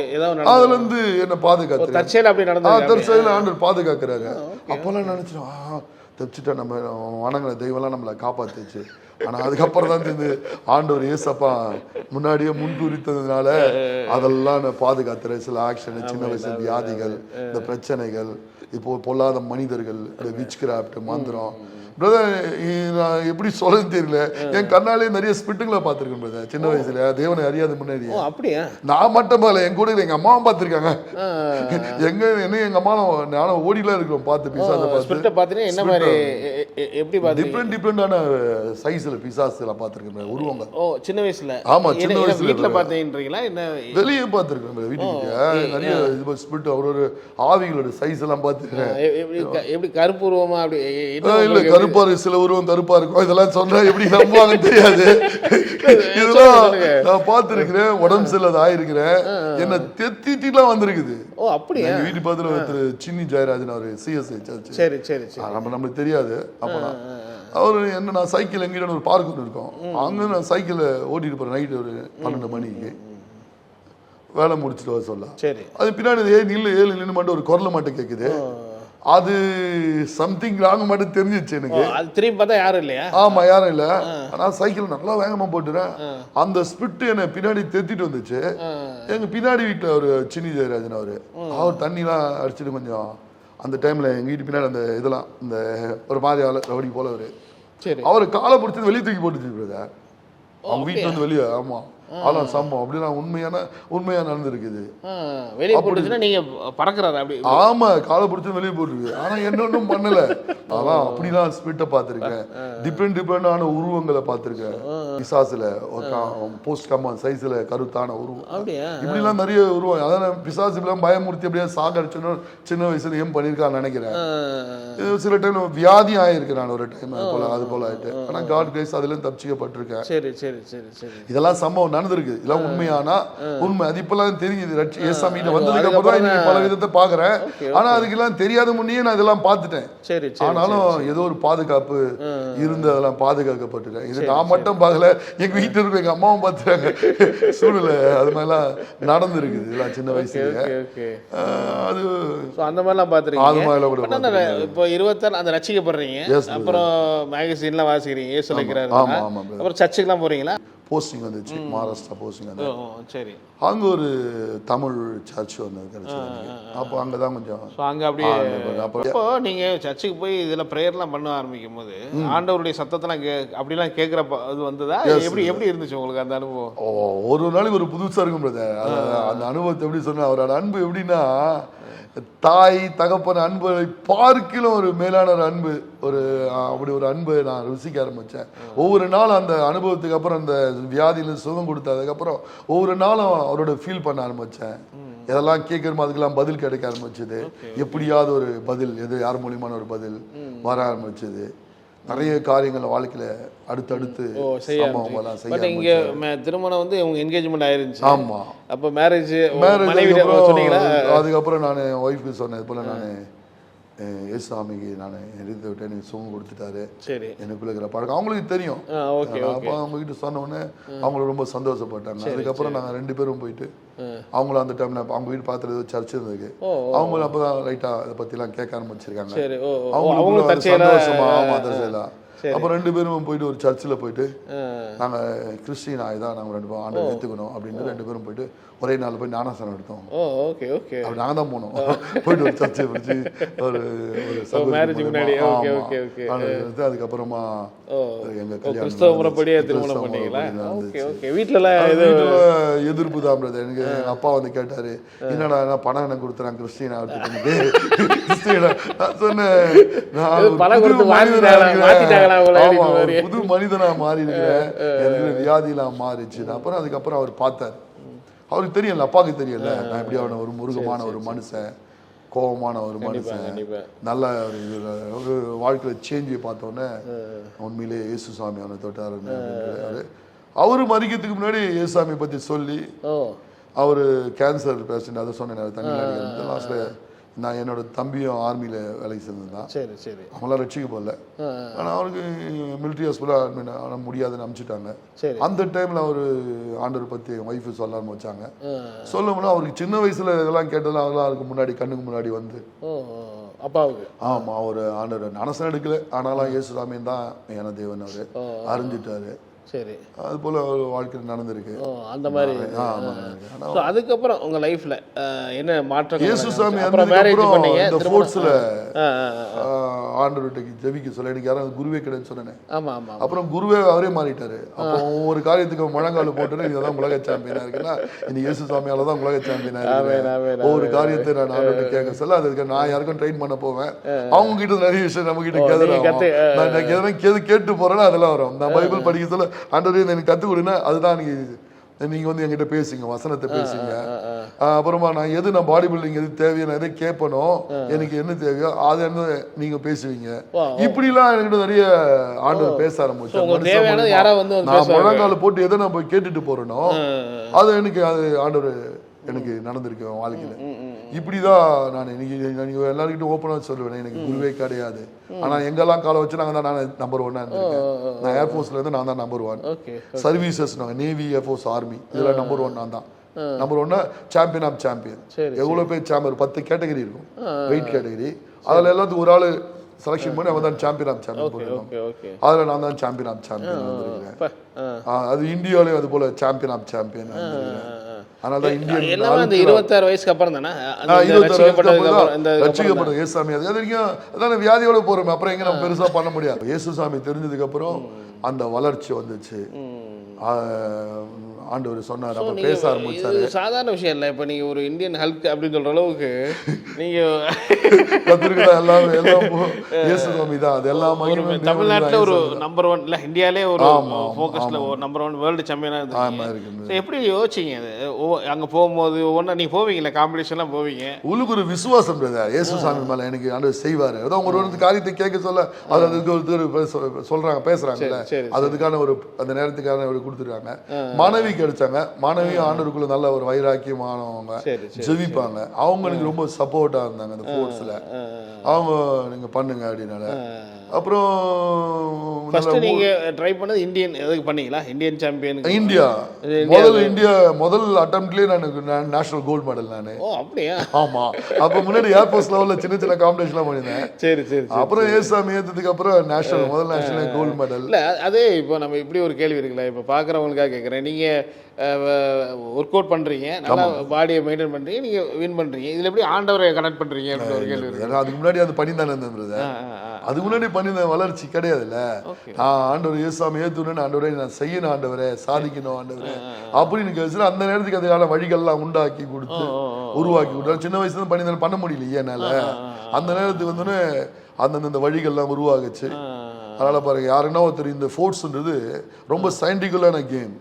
[SPEAKER 1] அதுல இருந்து என்ன பாதுகாத்து தற்செயல ஆண்டவர் பாதுகாக்கிறாங்க. அப்பெல்லாம் நினைச்சிடும் தப்பிச்சுட்டா நம்ம வணங்குற தெய்வம்லாம் நம்மளை காப்பாத்துச்சு. ஆனா அதுக்கப்புறம் தான் தெரிஞ்சு ஆண்டவர் ஏசப்பா முன்னாடியே முன்குறித்ததுனால அதெல்லாம் நான் பாதுகாத்துறேன். சில ஆக்ஷன், சின்ன வயசு வியாதிகள், இந்த பிரச்சனைகள், இப்போ பொல்லாத மனிதர்கள், இந்த விச் கிராஃப்ட், மந்திரம். பிரதர் நான் எப்படி சொல்றது தெரியல, என் கண்ணாலே நிறைய ஸ்பிட்டுங்களை பார்த்துருக்கேன் பிரதர் சின்ன வயசுல, தேவனை அறியாத முன்னாடி.
[SPEAKER 2] அப்படியா?
[SPEAKER 1] நான் மட்டும் போல, என் கூட எங்க அம்மாவும் பார்த்துருக்காங்க. எங்க அம்மா நானும் ஓடிலாம் இருக்கிறோம் பார்த்து பிசாசை பார்த்து.
[SPEAKER 2] என்ன மாதிரி எப்படி
[SPEAKER 1] டிஃப்ரெண்டான சைஸ்ல பிசாசுல பார்த்துருக்கேன் உருவங்க.
[SPEAKER 2] சின்ன வயசுல? ஆமா சின்ன வயசுல. வீட்டுல பார்த்தீங்களா? என்ன வெளியே
[SPEAKER 1] பார்த்துருக்கேன் வீட்டுக்கு நிறைய ஸ்பிரிட், ஒரு ஆவிகளோட சைஸ் எல்லாம் பார்த்துருக்கேன்.
[SPEAKER 2] எப்படி கருப்பு உருவமா? அப்படி
[SPEAKER 1] இல்ல கருப்பா சில உருவம் கருப்பா இருக்கும், இதெல்லாம் சொன்னா எப்படி நம்புவாங்கன்னு தெரியாது. இதெல்லாம் நான் பார்த்துருக்கிறேன், உடம்பு சிலது ஆயிருக்கிறேன், என்ன தெத்திட்டுலாம் வந்திருக்குது.
[SPEAKER 2] ஓ அப்படியா?
[SPEAKER 1] வீட்டு பக்கத்துல ஒருத்தர் சின்னி ஜெயராஜன், அவரு சிஎஸ்ஐ சர்ச்.
[SPEAKER 2] சரி சரி சரி.
[SPEAKER 1] நம்மளுக்கு தெரியாது. அப்பதான் அவரு என்ன, நான் சைக்கிள் எங்கிட்ட ஒரு பார்க் ஒன்று இருக்கும், அங்க நான் சைக்கிள ஓட்டிட்டு போறேன் நைட்டு ஒரு 12 மணிக்கு வேலை முடிச்சுட்டு வர சொல்ல.
[SPEAKER 2] சரி. அது
[SPEAKER 1] பின்னாடி ஏழு நின்று மட்டும் ஒரு குரல் மட்டும் கேட்குது. அது சம்திங் ராங் மட்டும் தெரிஞ்சிச்சு எனக்கு.
[SPEAKER 2] அது திரும்பி பார்த்தா யாரும் இல்லையா?
[SPEAKER 1] ஆமா யாரும் இல்ல. ஆனா சைக்கிள் நல்லா வேகமா போட்டுறேன், அந்த ஸ்பிரிட் என்ன பின்னாடி தெத்திட்டு வந்துச்சு. எங்க பின்னாடி வீட்டுல ஒரு சின்னி ஜெயராஜன், அவர் தண்ணிலாம் அடிச்சுட்டு கொஞ்சம் அந்த டைம்ல எங்க வீட்டு பின்னாடி அந்த இதெல்லாம் இந்த ஒரு மாதிரி ரவுடி போல அவரு, அவரு காலை பிடிச்சது வெளியே தூக்கி போட்டுச்சு பிரதர். அவங்க வீட்டுல வந்து வெளியே. ஆமா அதெல்லாம் சம்பவம் அப்படிலாம் உண்மையா நடந்திருக்குது.
[SPEAKER 2] வெளியே போட்டுச்சுன்னா நீங்க பறக்குறாரு அப்படி?
[SPEAKER 1] ஆமா, காலை பிடிச்சி வெளியே போட்டுருக்கு. ஆனா என்ன ஒன்றும் பண்ணல. அதான் அப்படிலாம் ஸ்பிரிட்டை பார்த்துருக்கேன். டிஃப்ரெண்டான உருவங்களை பார்த்துருக்கேன். பிசாசுல போஸ்ட் கம்மான் சைஸ்ல கருத்தான உருவம், இப்படிலாம் நிறைய உருவம். அதான் பிசாசு எல்லாம் பயமுறுத்தி அப்படியே சாகடிச்சோன்னு சின்ன வயசுல ஏன் பண்ணியிருக்கான்னு நினைக்கிறேன். சில டைம் வியாதி ஆயிருக்கு நான் ஒரு டைம் அது போல ஆயிட்டு. ஆனா காட் கிரேஸ் அதுல தப்பிச்சுக்கப்பட்டிருக்கேன்.
[SPEAKER 2] சரி சரி சரி சரி.
[SPEAKER 1] இதெல்லாம் சம்பவம் நடந்திருக்கு. இதெல்லாம் உண்மையானா உண்மை. அது இப்பெல்லாம் தெரியுது. ஏசாமி வந்ததுக்கு அப்புறம் தான் இன்னைக்கு பல விதத்தை பாக்குறேன். ஆனா அதுக்கெல்லாம் தெரியாத முன்னே நான் இதெல்லாம் பார்த்துட்டேன். ஆனாலும் ஏதோ ஒரு பாதுகாப்பு இருந்து அதெல்லாம் பாதுகாக்கப்பட்டுட்டேன். இது நான் மட்டும் பார்க்கல, எங்க வீட்டுல இருக்க எங்க அம்மாவும் பார்த்துட்டாங்க. சூழ்நிலை அது மாதிரிலாம் நடந்திருக்குது இதெல்லாம் சின்ன வயசுல. அது
[SPEAKER 2] அந்த மாதிரிலாம் பார்த்துருக்கீங்க. இப்போ 26 அந்த ரசிக்கப்படுறீங்க, அப்புறம் மேகசின்லாம் வாசிக்கிறீங்க, ஏசு சொல்லிக்கிறாரு, அப்புறம் சர்ச்சுக்கெல்லாம் போறீங்களா?
[SPEAKER 1] போஸ்டிங் வந்துச்சு, மகாராஷ்டிரா போஸ்டிங் வந்து.
[SPEAKER 2] சரி.
[SPEAKER 1] அங்கே ஒரு தமிழ் சர்ச் ஒன்று கிடைச்சது. அப்போ அங்கே தான் கொஞ்சம்
[SPEAKER 2] அங்கே அப்படியே. அப்போ நீங்கள் சர்ச்சுக்கு போய் இதில் ப்ரேயர்லாம் பண்ண ஆரம்பிக்கும் போது ஆண்டவருடைய சத்தத்தெல்லாம் அப்படிலாம் கேட்குறப்ப அது வந்ததா? எப்படி இருந்துச்சு உங்களுக்கு அந்த அனுபவம்?
[SPEAKER 1] ஒரு நாளைக்கு ஒரு புதுசாக இருக்கும் பிரதர். அந்த அனுபவத்தை எப்படி சொன்னால், அவரோட அன்பு எப்படின்னா, தாய் தகப்பன் அன்பை பார்க்கிலும் ஒரு மேலான ஒரு அன்பு, அப்படி ஒரு அன்பை நான் ருசிக்க ஆரம்பித்தேன். ஒவ்வொரு நாளும் அந்த அனுபவத்துக்கு அப்புறம், அந்த வியாதியில் சுகம் கொடுத்ததுக்கப்புறம் ஒவ்வொரு நாளும் அவரோட ஃபீல் பண்ண ஆரம்பித்தேன். எதெல்லாம் கேட்குறமோ அதுக்கெல்லாம் பதில் கிடைக்க ஆரம்பிச்சது. எப்படியாவது ஒரு பதில், யார் மூலியமான ஒரு பதில் வர ஆரம்பிச்சது. நிறைய காரியங்கள் வாழ்க்கையில அடுத்தடுத்து சம்பவங்கள்லாம் செய்ய.
[SPEAKER 2] இங்க திருமணம் வந்து உங்க என்கேஜ்மெண்ட் ஆயிருந்துச்சு.
[SPEAKER 1] ஆமா.
[SPEAKER 2] அப்ப மேரேஜ்
[SPEAKER 1] சொன்னீங்களா? அதுக்கப்புறம் நான் ஒய்ஃபுக்கு சொன்னேன், இது போல நான் ஏசாமிக்கு நான் எழுதி விட்டு எனக்கு சுகம் கொடுத்துட்டாரு.
[SPEAKER 2] சரி.
[SPEAKER 1] எனக்குள்ள இருக்கிற பழக்கம் அவங்களுக்கு தெரியும். அப்போ அவங்க கிட்ட சொன்ன உடனே அவங்களும் ரொம்ப சந்தோஷப்பட்டாங்க. அதுக்கப்புறம் நாங்கள் 2 பேரும் போயிட்டு அவங்களும் அந்த டைம்ல அவங்க வீட்டு பார்த்துட்டு ஏதோ சர்ச் இருந்தது. அவங்களும் அப்பதான் லைட்டா இதை பத்திலாம் கேட்க ஆரம்பிச்சிருக்காங்க. அவங்களும் சந்தோஷமா. ஆமா, அதெல்லாம். அப்புறம் 2 பேரும் போயிட்டு ஒரு சர்ச்சில் போயிட்டு நாங்கள் கிறிஸ்டின் ஆகிதான் நாங்கள் 2 பேரும் ஆண்டை எடுத்துக்கணும் அப்படின்னு 2 பேரும் போயிட்டு ஒரே நாள் போய் ஞானஸ்தானம் எடுத்தோம். அப்படி நாங்கள் தான் போனோம். போயிட்டு ஒரு சர்ச்சை பிடிச்சி ஒரு அதுக்கப்புறமா எங்க எதிர்ப்பு தான். எனக்கு எங்க அப்பா வந்து கேட்டாரு, என்னடா பணம் எனக்கு கொடுத்துறாங்க கிறிஸ்டின் ஆகிறதுக்கு. சொன்னேன், புது மனிதனா மாறி இருக்கிறேன், எனக்கு வியாதியெல்லாம் மாறிச்சு. அப்புறம் அதுக்கப்புறம் அவர் பார்த்தார். அவருக்கு தெரியல, அப்பாவுக்கு தெரியல நான் எப்படியான ஒரு முருகமான ஒரு மனுஷன், கோபமான ஒரு மனுஷன், நல்ல ஒரு வாழ்க்கையில சேஞ்சை பார்த்தோன்னே உண்மையிலே இயேசுசாமி அவனை தொட்டாரு. அவரு மறிக்கிறதுக்கு முன்னாடி இயேசுசாமி பத்தி சொல்லி, அவரு கேன்சர் பேஷண்ட், அதை சொன்னேன். தமிழ்நாடு லாஸ்ட்ல நான் என்னோட தம்பியும் ஆர்மியில் வேலைக்கு சேர்ந்துருந்தான்.
[SPEAKER 2] சரி சரி.
[SPEAKER 1] அவங்களாம் ரட்சிக்க போகல. ஆனால் அவருக்கு மிலிட்ரி ஹாஸ்பிட்டலாக அட்மிட் ஆனால் முடியாதுன்னு அனுப்பிச்சிட்டாங்க. அந்த டைமில் அவர் ஆண்டவர் பற்றி என் ஒய்ஃபு சொல்ல ஆரம்பிச்சாங்க. சொல்லணும்னா அவருக்கு சின்ன வயசில் இதெல்லாம் கேட்டதெல்லாம் அதெல்லாம் அவருக்கு முன்னாடி கண்ணுக்கு முன்னாடி வந்து
[SPEAKER 2] அப்பாவுக்கு.
[SPEAKER 1] ஆமாம், அவர் ஆண்டவர் ஞானஸ்தானம் எடுக்கல, ஆனாலும் இயேசுசாமியும் தான் என தேவன் அவர் அறிஞ்சிட்டாரு.
[SPEAKER 2] சரி.
[SPEAKER 1] அது போல ஒரு வாழ்க்கையில் நடந்திருக்கு.
[SPEAKER 2] அந்த மாதிரி. அதுக்கப்புறம் உங்க லைஃப்ல என்ன மாற்றம்?
[SPEAKER 1] இயேசுசாமி இந்த ஃபோர்ஸ்ல ஆண்டவர்கிட்ட ஜெபிக்க சொல்ல எனக்கு யாரும் குருவே கிடையாது சொன்னேன்.
[SPEAKER 2] ஆமா ஆமா.
[SPEAKER 1] அப்புறம் குருவே அவரே மாறிட்டாரு. அப்போ ஒவ்வொரு காரியத்துக்கு முழங்கால் போட்டு இதுதான் உலக சாம்பியனா இருக்குன்னா இன்னைக்கு இயேசுசாமியால தான் உலக சாம்பியனா இருக்கு. ஒவ்வொரு காரியத்தை நான் ஆண்டவர்கிட்ட கேட்க சொல்ல அதுக்கு நான் யாருக்கும் ட்ரெயின் பண்ண போவேன். அவங்க கிட்ட நிறைய விஷயம் நம்ம கிட்ட கேட்டு போறேன்னா அதெல்லாம் வரும். நான் பைபிள் படிக்க சொல்ல ஆண்டவரே எனக்கு கற்றுக் கொடுன்னா அதுதான் நீங்க வந்து என்கிட்ட பேசுங்க, வசனத்தை பேசுங்க. அப்புறமா நான் பாடி பில்டிங் எது தேவையான எதை கேட்பனும், எனக்கு என்ன தேவையோ அதை என்ன நீங்க பேசுவீங்க. இப்படிலாம் என்கிட்ட நிறைய ஆண்டவர் பேச ஆரம்பிச்சேன். நான் முழங்கால போட்டு எதை நான் போய் கேட்டுட்டு போறேனோ அது எனக்கு ஆண்டவர் எனக்கு நடந்திருக்கு வாழ்க்கையில. இப்படிதான் நான் இன்னைக்கு எல்லாருக்கிட்டும் ஓப்பனாக சொல்லுவேன், எனக்கு குருவே கிடையாது. ஆனா எங்கெல்லாம் காலை வச்சு நாங்கள் தான் நான் நம்பர் 1 இருந்திருக்கேன். நான் ஏர்ஃபோர்ஸ்ல இருந்து நான் தான் நம்பர் 1. சர்வீசஸ் நாங்கள் நேவி, ஏர்ஃபோர்ஸ், ஆர்மி இதெல்லாம் நம்பர் 1 நான் தான். Number 1 champion of champion. எவ்வளவு பேர் சாம்பியன் 10 கேட்டகரி இருக்கும், வெயிட் கேட்டகரி. அதுல எல்லாத்துக்கும் ஒரு ஆளு செலக்ஷன் பண்ணி அவன் தான் சாம்பியன் ஆஃப் சாம்பியன் போயிருக்கோம். அதுல நான் தான் சாம்பியன் ஆஃப் சாம்பியன் வந்திருக்கேன். அது இந்தியாவிலேயும் அது போல சாம்பியன் ஆஃப் சாம்பியன். அதனால இந்தியன்
[SPEAKER 2] 26 வயசுக்கு அப்புறம் தானே
[SPEAKER 1] ரட்சிக்கப்பட்ட இயேசுசாமி. அது வரைக்கும் அதான் வியாதியோட போறோம். அப்புறம் எங்க நம்ம பெருசா பண்ண முடியாது. இயேசுசாமி தெரிஞ்சதுக்கு அப்புறம் அந்த வளர்ச்சி வந்துச்சு. ஆண்டவர் சொன்னார். அப்போ பேச ஆரம்பிச்சாரு.
[SPEAKER 2] சாதாரண விஷயம் இல்லை. இப்போ நீங்கள் ஒரு இந்தியன் ஹல்க் அப்படின்னு சொல்கிற அளவுக்கு நீங்கள்
[SPEAKER 1] கத்திரிக்கலாம் எல்லாம் இயேசு சுவாமி தான். அது எல்லாம்
[SPEAKER 2] தமிழ்நாட்டில் ஒரு நம்பர் 1 இல்லை, இந்தியாவிலே ஒரு ஃபோக்கஸில் ஒரு நம்பர் 1 வேர்ல்டு சாம்பியனாக இருந்துச்சு. எப்படி யோசிச்சிங்க அது? அங்கே போகும்போது ஒவ்வொன்றா நீங்கள் போவீங்களா, காம்படிஷன்லாம் போவீங்க,
[SPEAKER 1] உள்ளுக்கு ஒரு விசுவாசம் இயேசு சாமி மேலே எனக்கு ஆண்டவர் செய்வார். அதான் ஒரு காரியத்தை கேட்க சொல்ல அது அதுக்கு சொல்கிறாங்க, பேசுகிறாங்கல்ல, அது அதுக்கான ஒரு அந்த நேரத்துக்கான ஒரு கொடுத்துருக்காங்க. மனைவி கிடைச்சாங்க. மனைவியும் ஆண்டவருக்குள்ள நல்ல ஒரு வைராக்கியமானவங்க, ஜெபிப்பாங்க. அவங்க எனக்கு ரொம்ப சப்போர்ட்டா இருந்தாங்க அந்த ஸ்போர்ட்ஸ்ல. அவங்க நீங்க பண்ணுங்க அப்படின்னால அப்புறம்
[SPEAKER 2] நீங்க ட்ரை பண்ணது இந்தியன் எதுக்கு பண்ணீங்களா? இந்தியன் சாம்பியன்
[SPEAKER 1] இந்தியா முதல் அட்டெம்ப்ட்லயே நான் நேஷனல் கோல்ட் மெடல் நானு.
[SPEAKER 2] ஓ அப்படியா?
[SPEAKER 1] ஆமா. அப்ப முன்னாடி ஏர்போர்ஸ் லெவல்ல சின்ன சின்ன காம்படிஷன்லாம் பண்ணிருந்தேன்.
[SPEAKER 2] சரி சரி.
[SPEAKER 1] அப்புறம் ஏசாமி ஏத்ததுக்கு அப்புறம் முதல் நேஷனல் கோல்ட் மெடல்.
[SPEAKER 2] இல்ல அதே இப்போ நம்ம இப்படி ஒரு கேள்வி இருக்குல்ல, இப்போ பாக்குறவங்களுக்காக கேட்குறேன். நீங்க ஒர்க் அவுட் பண்றீங்க, நல்லா பாடியை மெயின்டைன் பண்றீங்க, நீங்க வின் பண்றீங்க, இதுல எப்படி ஆண்டவரை கனெக்ட் பண்றீங்க அப்படின்னு ஒரு கேள்வி இருக்கு.
[SPEAKER 1] அதுக்கு முன்னாடி அது பண்ணி தானே இருந்தது. அதுக்கு முன்னாடி பண்ணின வளர்ச்சி கிடையாதுல்ல. ஆண்டவர் இயேசுவை ஏத்துறேன்னு, ஆண்டவரே நான் செய்யணும், ஆண்டவரே சாதிக்கணும், ஆண்டவரே அப்படின்னு கேட்டு அந்த நேரத்துக்கு அதுக்கான வழிகள்லாம் உண்டாக்கி கொடுத்து உருவாக்கி கொடுத்தாரு. சின்ன வயசுல இருந்து பண்ணி பண்ண முடியலையே என்னால. அந்த நேரத்துக்கு வந்தோடனே அந்தந்த வழிகள்லாம் உருவாகுச்சு. அதனால பாருங்க, யாருன்னா ஒருத்தர் இந்த ஸ்போர்ட்ஸ்ன்றது ரொம்ப சயின்டிஃபிக்கலான கேம்.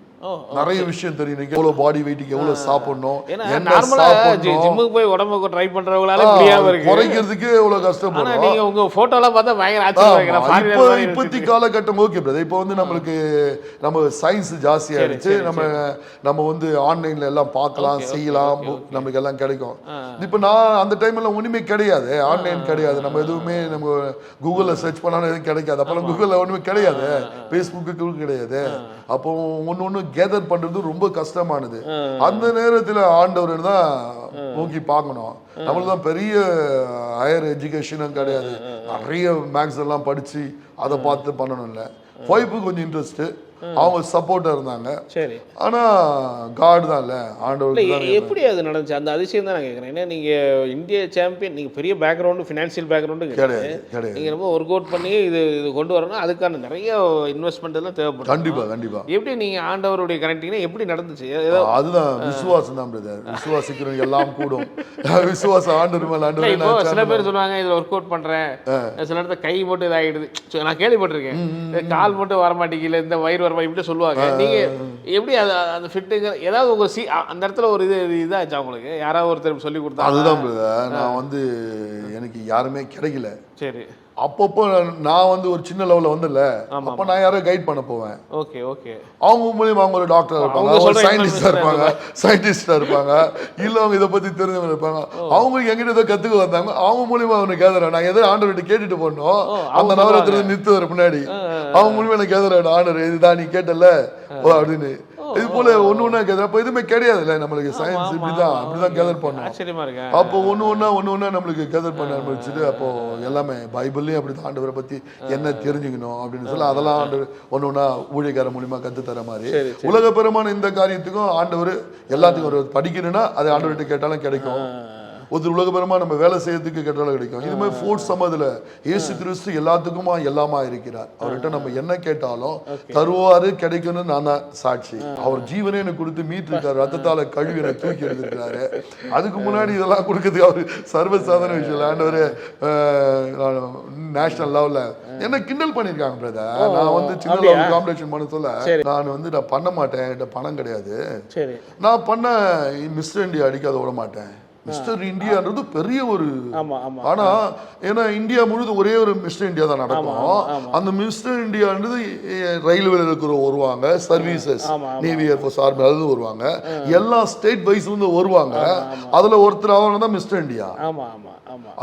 [SPEAKER 1] நிறைய விஷயம் தெரியும். எவ்வளவு பாடி வெயிட்டுக்கு எவ்வளவு சாப்பிடணும், என்ன சாப்பிடணும்,
[SPEAKER 2] ஜிம்முக்கு போய் உடம்புக்கு ட்ரை பண்றவங்களால முடியாம இருக்கு,
[SPEAKER 1] குறைக்கிறதுக்கு எவ்வளவு கஷ்டப்படுறோம்.
[SPEAKER 2] நீங்க உங்க போட்டோலாம் பார்த்தா பயங்கர ஆச்சரியமா இருக்கு.
[SPEAKER 1] இப்போதைய காலகட்டம் ஓகே பிரதர். இப்போ வந்து நம்மளுக்கு நம்ம சயின்ஸ் ஜாஸ்தி ஆயிடுச்சு. நம்ம வந்து ஆன்லைன்ல எல்லாம் பார்க்கலாம், செய்யலாம், நமக்கு எல்லாம் கிடைக்கும். இப்போ நான் அந்த டைம்ல ஒண்ணுமே கிடையாது, ஆன்லைன் கிடையாது, நம்ம எதுவுமே நம்ம கூகுள்ல சர்ச் பண்ணாலும் எதுவும் கிடைக்காது. அப்பெல்லாம் கூகுள்ல ஒண்ணுமே கிடையாது, ஃபேஸ்புக்கு கிடையாது. அப்போ ஒன்னு கேதர் பண்றது ரொம்ப கஷ்டமானது. அந்த நேரத்துல ஆண்டவர் தான் நோக்கி பார்க்கணும். நம்மளுக்கு தான் பெரிய ஹையர் எஜுகேஷனும் கிடையாது, நிறைய மேக்ஸ் எல்லாம் படிச்சு அதை பார்த்து பண்ணணும். இல்லை ஒய்ஃபுக்கு கொஞ்சம் இன்ட்ரெஸ்ட், அவங்க சப்போர்ட்டா இருந்தாங்க. சரி. ஆனா காட் தான் இல்ல, ஆண்டவர்.
[SPEAKER 2] எப்படி அது நடந்துச்சு? அந்த அதிசயம் தான் நான் கேட்குறேன். ஏன்னா நீங்க இந்திய சாம்பியன், நீங்க பெரிய பேக்ரவுண்டு, ஃபினான்ஷியல் பேக்ரவுண்டு கிடையாது. நீங்க ரொம்ப ஒர்க் அவுட் பண்ணி இது கொண்டு வரணும், அதுக்கான நிறைய இன்வெஸ்ட்மெண்ட் எல்லாம் தேவைப்படும்.
[SPEAKER 1] கண்டிப்பா கண்டிப்பா.
[SPEAKER 2] எப்படி நீங்க ஆண்டவருடைய கனெக்டிங்னா எப்படி நடந்துச்சு?
[SPEAKER 1] அதுதான் விசுவாசம் தான் பிரதர். விசுவாசிக்கிறவங்க எல்லாம் கூடும். விசுவாசம் ஆண்டவர் மேல. ஆண்டவர்
[SPEAKER 2] சில பேர் சொல்லுவாங்க இதுல ஒர்க் அவுட் பண்றேன், சில இடத்துல கை மட்டும் இதாகிடுது, நான் கேள்விப்பட்டிருக்கேன். கால் மட்டும் வரமாட்டேங்கல, இந்த வயிறு இப்படி சொல்லுவாங்க. நீங்க எப்படி அந்த ஃபிட்டுங்க ஏதாவது உங்க அந்த இடத்துல ஒரு இதாச்சா உங்களுக்கு? யாராவது ஒருத்தர் சொல்லி கொடுத்தா?
[SPEAKER 1] அதுதான் நான் வந்து எனக்கு யாருமே கிடைக்கல.
[SPEAKER 2] சரி.
[SPEAKER 1] அப்பப்போ நான் வந்து ஒரு சின்ன லெவல்ல வந்துல, அப்ப நான் யாரோ கைட் பண்ண போவேன்.
[SPEAKER 2] Okay okay.
[SPEAKER 1] அவங்க மூலியமா அவங்க ஒரு டாக்டரா இருப்பாங்க, ஒரு சயின்டிஸ்டா இருப்பாங்க, இல்ல அவங்க இதை பத்தி தெரிஞ்சவங்க இருப்பாங்க. அவங்களுக்கு எங்கிட்ட ஏதோ கத்துக்க வந்தாங்க, அவங்க மூலியமா அவனுக்கு கேதுறேன். நான் எதோ ஆண்டவர்கிட்ட கேட்டுட்டு போனோம், அந்த நவரத்துல நிறுத்துவார் முன்னாடி. அவங்க மூலியமா எனக்கு கேதுறேன், ஆண்டவர் இதுதான் நீ கேட்டல அப்படின்னு. இது போல ஒண்ணு கேதர். அப்ப எதுவுமே கிடையாதுல்ல நம்மளுக்கு. சயின்ஸ் அப்படிதான் கேதர் பண்ணோம். அப்போ ஒண்ணு நம்மளுக்கு கேதர் பண்ண ஆரம்பிச்சுட்டு, அப்போ எல்லாமே பைபிள்லயும் அப்படிதான் ஆண்டவரை பத்தி என்ன தெரிஞ்சுக்கணும் அப்படின்னு சொல்லி அதெல்லாம் ஆண்டவர் ஒண்ணு ஊழியக்கார மூலியமா கத்து தர மாதிரி. உலகபரமான இந்த காரியத்துக்கும் ஆண்டவர் எல்லாத்துக்கும் ஒரு படிக்கணும்னா அது ஆண்டவர்கிட்ட கேட்டாலும் கிடைக்கும். ஒரு உலகபரமா நம்ம வேலை செய்யறதுக்கு கேட்டாலும் கிடைக்கும். இது மாதிரி ஃபோர்ட் சம்மதுல இயேசு கிறிஸ்து எல்லாத்துக்குமா எல்லாமா இருக்கிறார். அவர்கிட்ட நம்ம என்ன கேட்டாலும் தருவாரு, கிடைக்கும்னு நான் தான் சாட்சி. அவர் ஜீவனே எனக்கு கொடுத்து மீட்டு இருக்காரு, ரத்தத்தால கழுவி எனக்கு தூக்கி எடுத்திருக்காரு. அதுக்கு முன்னாடி இதெல்லாம் கொடுக்கறதுக்கு அவர் சர்வசாதாரண விஷயம். ஆண்டவரு நேஷனல் லெவல்ல என்ன கிண்டல் பண்ணிருக்காங்க பிரதர். நான் வந்து சின்ன லெவல் காம்படிஷன் பண்ண சொல்ல நான் வந்து நான் பண்ண மாட்டேன், என்கிட்ட பணம் கிடையாது, நான் பண்ண மிஸ்டர் இந்தியா அடிக்காத விட மாட்டேன். மிஸ்டர் இந்தியான்றது பெரிய ஒரு, ஆனா ஏன்னா இந்தியா முழுவதும் ஒரே ஒரு மிஸ்டர் இந்தியா தான் நடக்கும். அந்த மிஸ்டர் இந்தியான்றது ரயில்வேல இருக்கிற வருவாங்க, சர்வீசஸ், நேவி, ஏர்ஃபோர்ஸ், ஆர்மி அது வருவாங்க, எல்லா ஸ்டேட் வைஸ் வந்து வருவாங்க. அதுல ஒருத்தர் அவங்க தான் மிஸ்டர் இந்தியா.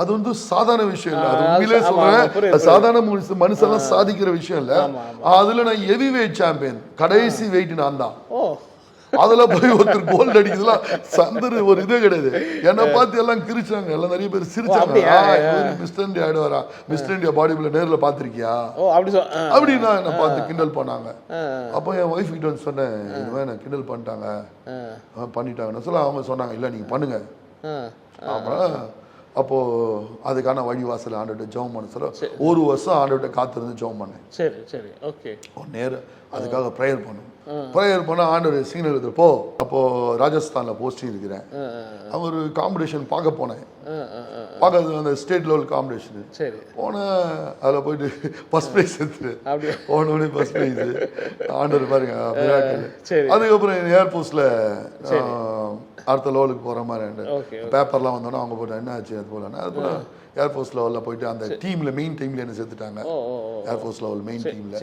[SPEAKER 1] அது வந்து சாதாரண விஷயம் இல்ல, அது உண்மையிலே சொல்றேன், சாதாரண மனுஷெல்லாம் சாதிக்கிற விஷயம் இல்ல. அதுல நான் ஹெவி வெயிட் சாம்பியன், கடைசி வெயிட் நான் தான். அதுல போய் ஒருத்தர் கோல்டு அடிக்கிறதுலாம் சந்தர் ஒரு இதே கிடையாது. என்னை பார்த்து எல்லாம் கிரிச்சாங்க, எல்லாம் நிறைய பேர் சிரிச்சாங்க. மிஸ்டர் இந்தியா ஆயிடுவாரா, மிஸ்டர் இந்தியா பாடி பில்டர் நேரில் பாத்திருக்கியா அப்படின்னா என்ன பார்த்து கிண்டல் பண்ணாங்க. அப்போ என் ஒய்ஃப் கிட்ட வந்து சொன்னேன், இதுவே நான் கிண்டல் பண்ணிட்டாங்க பண்ணிட்டாங்கன்னு சொல்ல அவங்க சொன்னாங்க, இல்லை நீங்க பண்ணுங்க. அப்புறம் அப்போது அதுக்கான வழிவாசல் ஆண்டுகிட்ட ஜெபம் பண்ண சொல்ல ஒரு வருஷம் ஆண்டுகிட்ட காத்திருந்து ஜெபம் பண்ணேன்.
[SPEAKER 2] சரி சரி ஓகே.
[SPEAKER 1] நேரம் அதுக்காக ப்ரேயர் பண்ணும். ப்ரேயர் பண்ண ஆண்டவர் சிக்னல் எடுத்துப்போ. அப்போது ராஜஸ்தானில் போஸ்டிங் இருக்கிறேன். அவர் காம்படிஷன் பார்க்க போனேன். பார்க்கறது அந்த ஸ்டேட் லெவல் காம்படிஷன்.
[SPEAKER 2] சரி
[SPEAKER 1] போனேன். அதில் போயிட்டு ஃபர்ஸ்ட் ப்ரைஸ் எடுத்துட்டு போனோடனே ஃபர்ஸ்ட் ப்ரைஸ் ஆண்டவர் பாருங்க. அதுக்கப்புறம் ஏர்போர்ட்ஸில் அடுத்த லெவலுக்கு போகிற மாதிரி பேப்பர்லாம் வந்தோன்னா அவங்க போட்டு என்ன ஆச்சு அது போலன்னா அது போல ஏர்ஃபோர்ஸ் லெவலில் போயிட்டு அந்த டீமில் மெயின் டீமில் என்ன சேர்த்துட்டாங்க. ஏர்ஃபோர்ஸ் லெவல் மெயின் டீமில்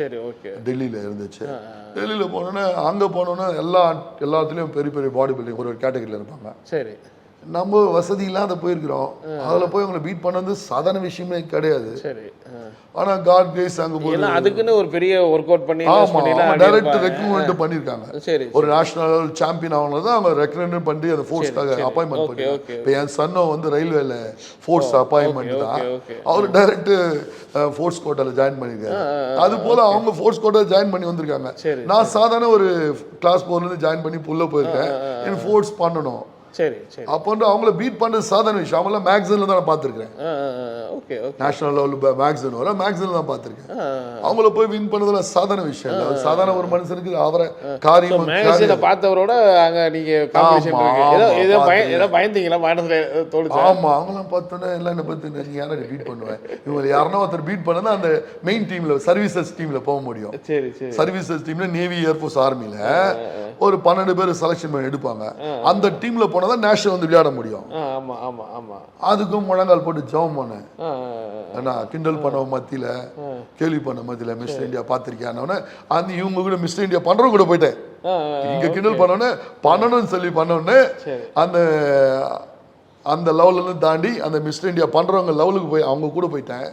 [SPEAKER 1] டெல்லியில் இருந்துச்சு. டெல்லியில் போனோன்னே அங்கே போனோன்னே எல்லாத்துலேயும் பெரிய பெரிய பாடி பில்டிங் ஒரு கேட்டகரியில் இருப்பாங்க.
[SPEAKER 2] சரி
[SPEAKER 1] நம்ம வசதி இல்லாத போயிருக்கிறோம். அதில் போய் அவங்களை பீட் பண்ணது சாதாரண விஷயமே கிடையாது.
[SPEAKER 2] சரி
[SPEAKER 1] ஆனா காட் கிரேஸ் அங்க போய்
[SPEAKER 2] அதுக்குன்னு ஒரு பெரிய ஒர்க் அவுட் பண்ணி
[SPEAKER 1] டைரக்ட் ரெக்ரூட்மெண்ட் பண்ணிருக்காங்க. ஒரு நேஷனல் லெவல் சாம்பியன் ஆகணும் தான் அவங்க ரெக்ரூட்மெண்ட் பண்ணி அந்த ஃபோர்ஸ்க்காக அப்பாயின்மெண்ட் பண்ணிருக்காங்க. இப்போ என் சன்னோ வந்து ரயில்வேல ஃபோர்ஸ் அப்பாயின்மெண்ட் தான். அவர் டைரக்ட் ஃபோர்ஸ் கோட்டால ஜாயின் பண்ணிருக்காரு. அது போல அவங்க ஃபோர்ஸ் கோட்டால ஜாயின் பண்ணி வந்திருக்காங்க. நான் சாதாரண ஒரு கிளாஸ் 4ல இருந்து ஜாயின் பண்ணி புள்ள போயிருக்கேன். எனக்கு ஃபோர்ஸ் பண்ணணும்.
[SPEAKER 2] சரி சரி
[SPEAKER 1] அப்போ அவங்கள பீட் பண்ணுறது சாதாரண விஷயம். அவங்கள மேக்சினில் தான் நான் பார்த்துருக்கேன்.
[SPEAKER 2] ஓகே
[SPEAKER 1] நேஷனல் லெவல் மேக்சின் வர மேக்சினில் தான் பார்த்துருக்கேன். அவங்கள போய் வின் பண்ணதுல சாதாரண விஷயம் இல்லை. சாதாரண ஒரு மனுஷனுக்கு அவரை காரியம்
[SPEAKER 2] பார்த்தவரோட அங்கே நீங்கள் பயந்தீங்களா மனசில் தோணுச்சு?
[SPEAKER 1] ஆமாம் அவங்களாம் பார்த்தோன்னே எல்லாம் என்ன பார்த்து நீங்கள் யாரை பீட் பண்ணுவேன். இவங்க யாருன்னா ஒருத்தர் பீட் பண்ணா அந்த மெயின் டீமில் சர்வீசஸ் டீமில் போக முடியும்.
[SPEAKER 2] சரி சரி
[SPEAKER 1] சர்வீசஸ் டீமில் நேவி ஏர்ஃபோர்ஸ் ஆர்மியில் ஒரு 12 பேர் செலக்ஷன் பண்ணி எடுப்பாங்க. அந்த டீம்ல போனதான் நேஷனல் வந்து விளையாட முடியும்.
[SPEAKER 2] ஆமா ஆமா ஆமா
[SPEAKER 1] அதுக்கும் முழங்கால் போட்டு ஜெபம் பண்ணேன். ஏன்னா கிண்டல் பண்ண மத்தியில கேள்வி பண்ண மத்தியில மிஸ்டர் இந்தியா பார்த்திருக்கியானோன்னு அந்த இவங்க கூட மிஸ்டர் இந்தியா பண்றவங்க கூட போயிட்டேன். இங்க கிண்டல் பண்ணோன்னு பண்ணணும்னு சொல்லி பண்ணோன்னு அந்த அந்த லெவல்ல இருந்து தாண்டி அந்த மிஸ்டர் இந்தியா பண்றவங்க லெவலுக்கு போய் அவங்க கூட போயிட்டேன்.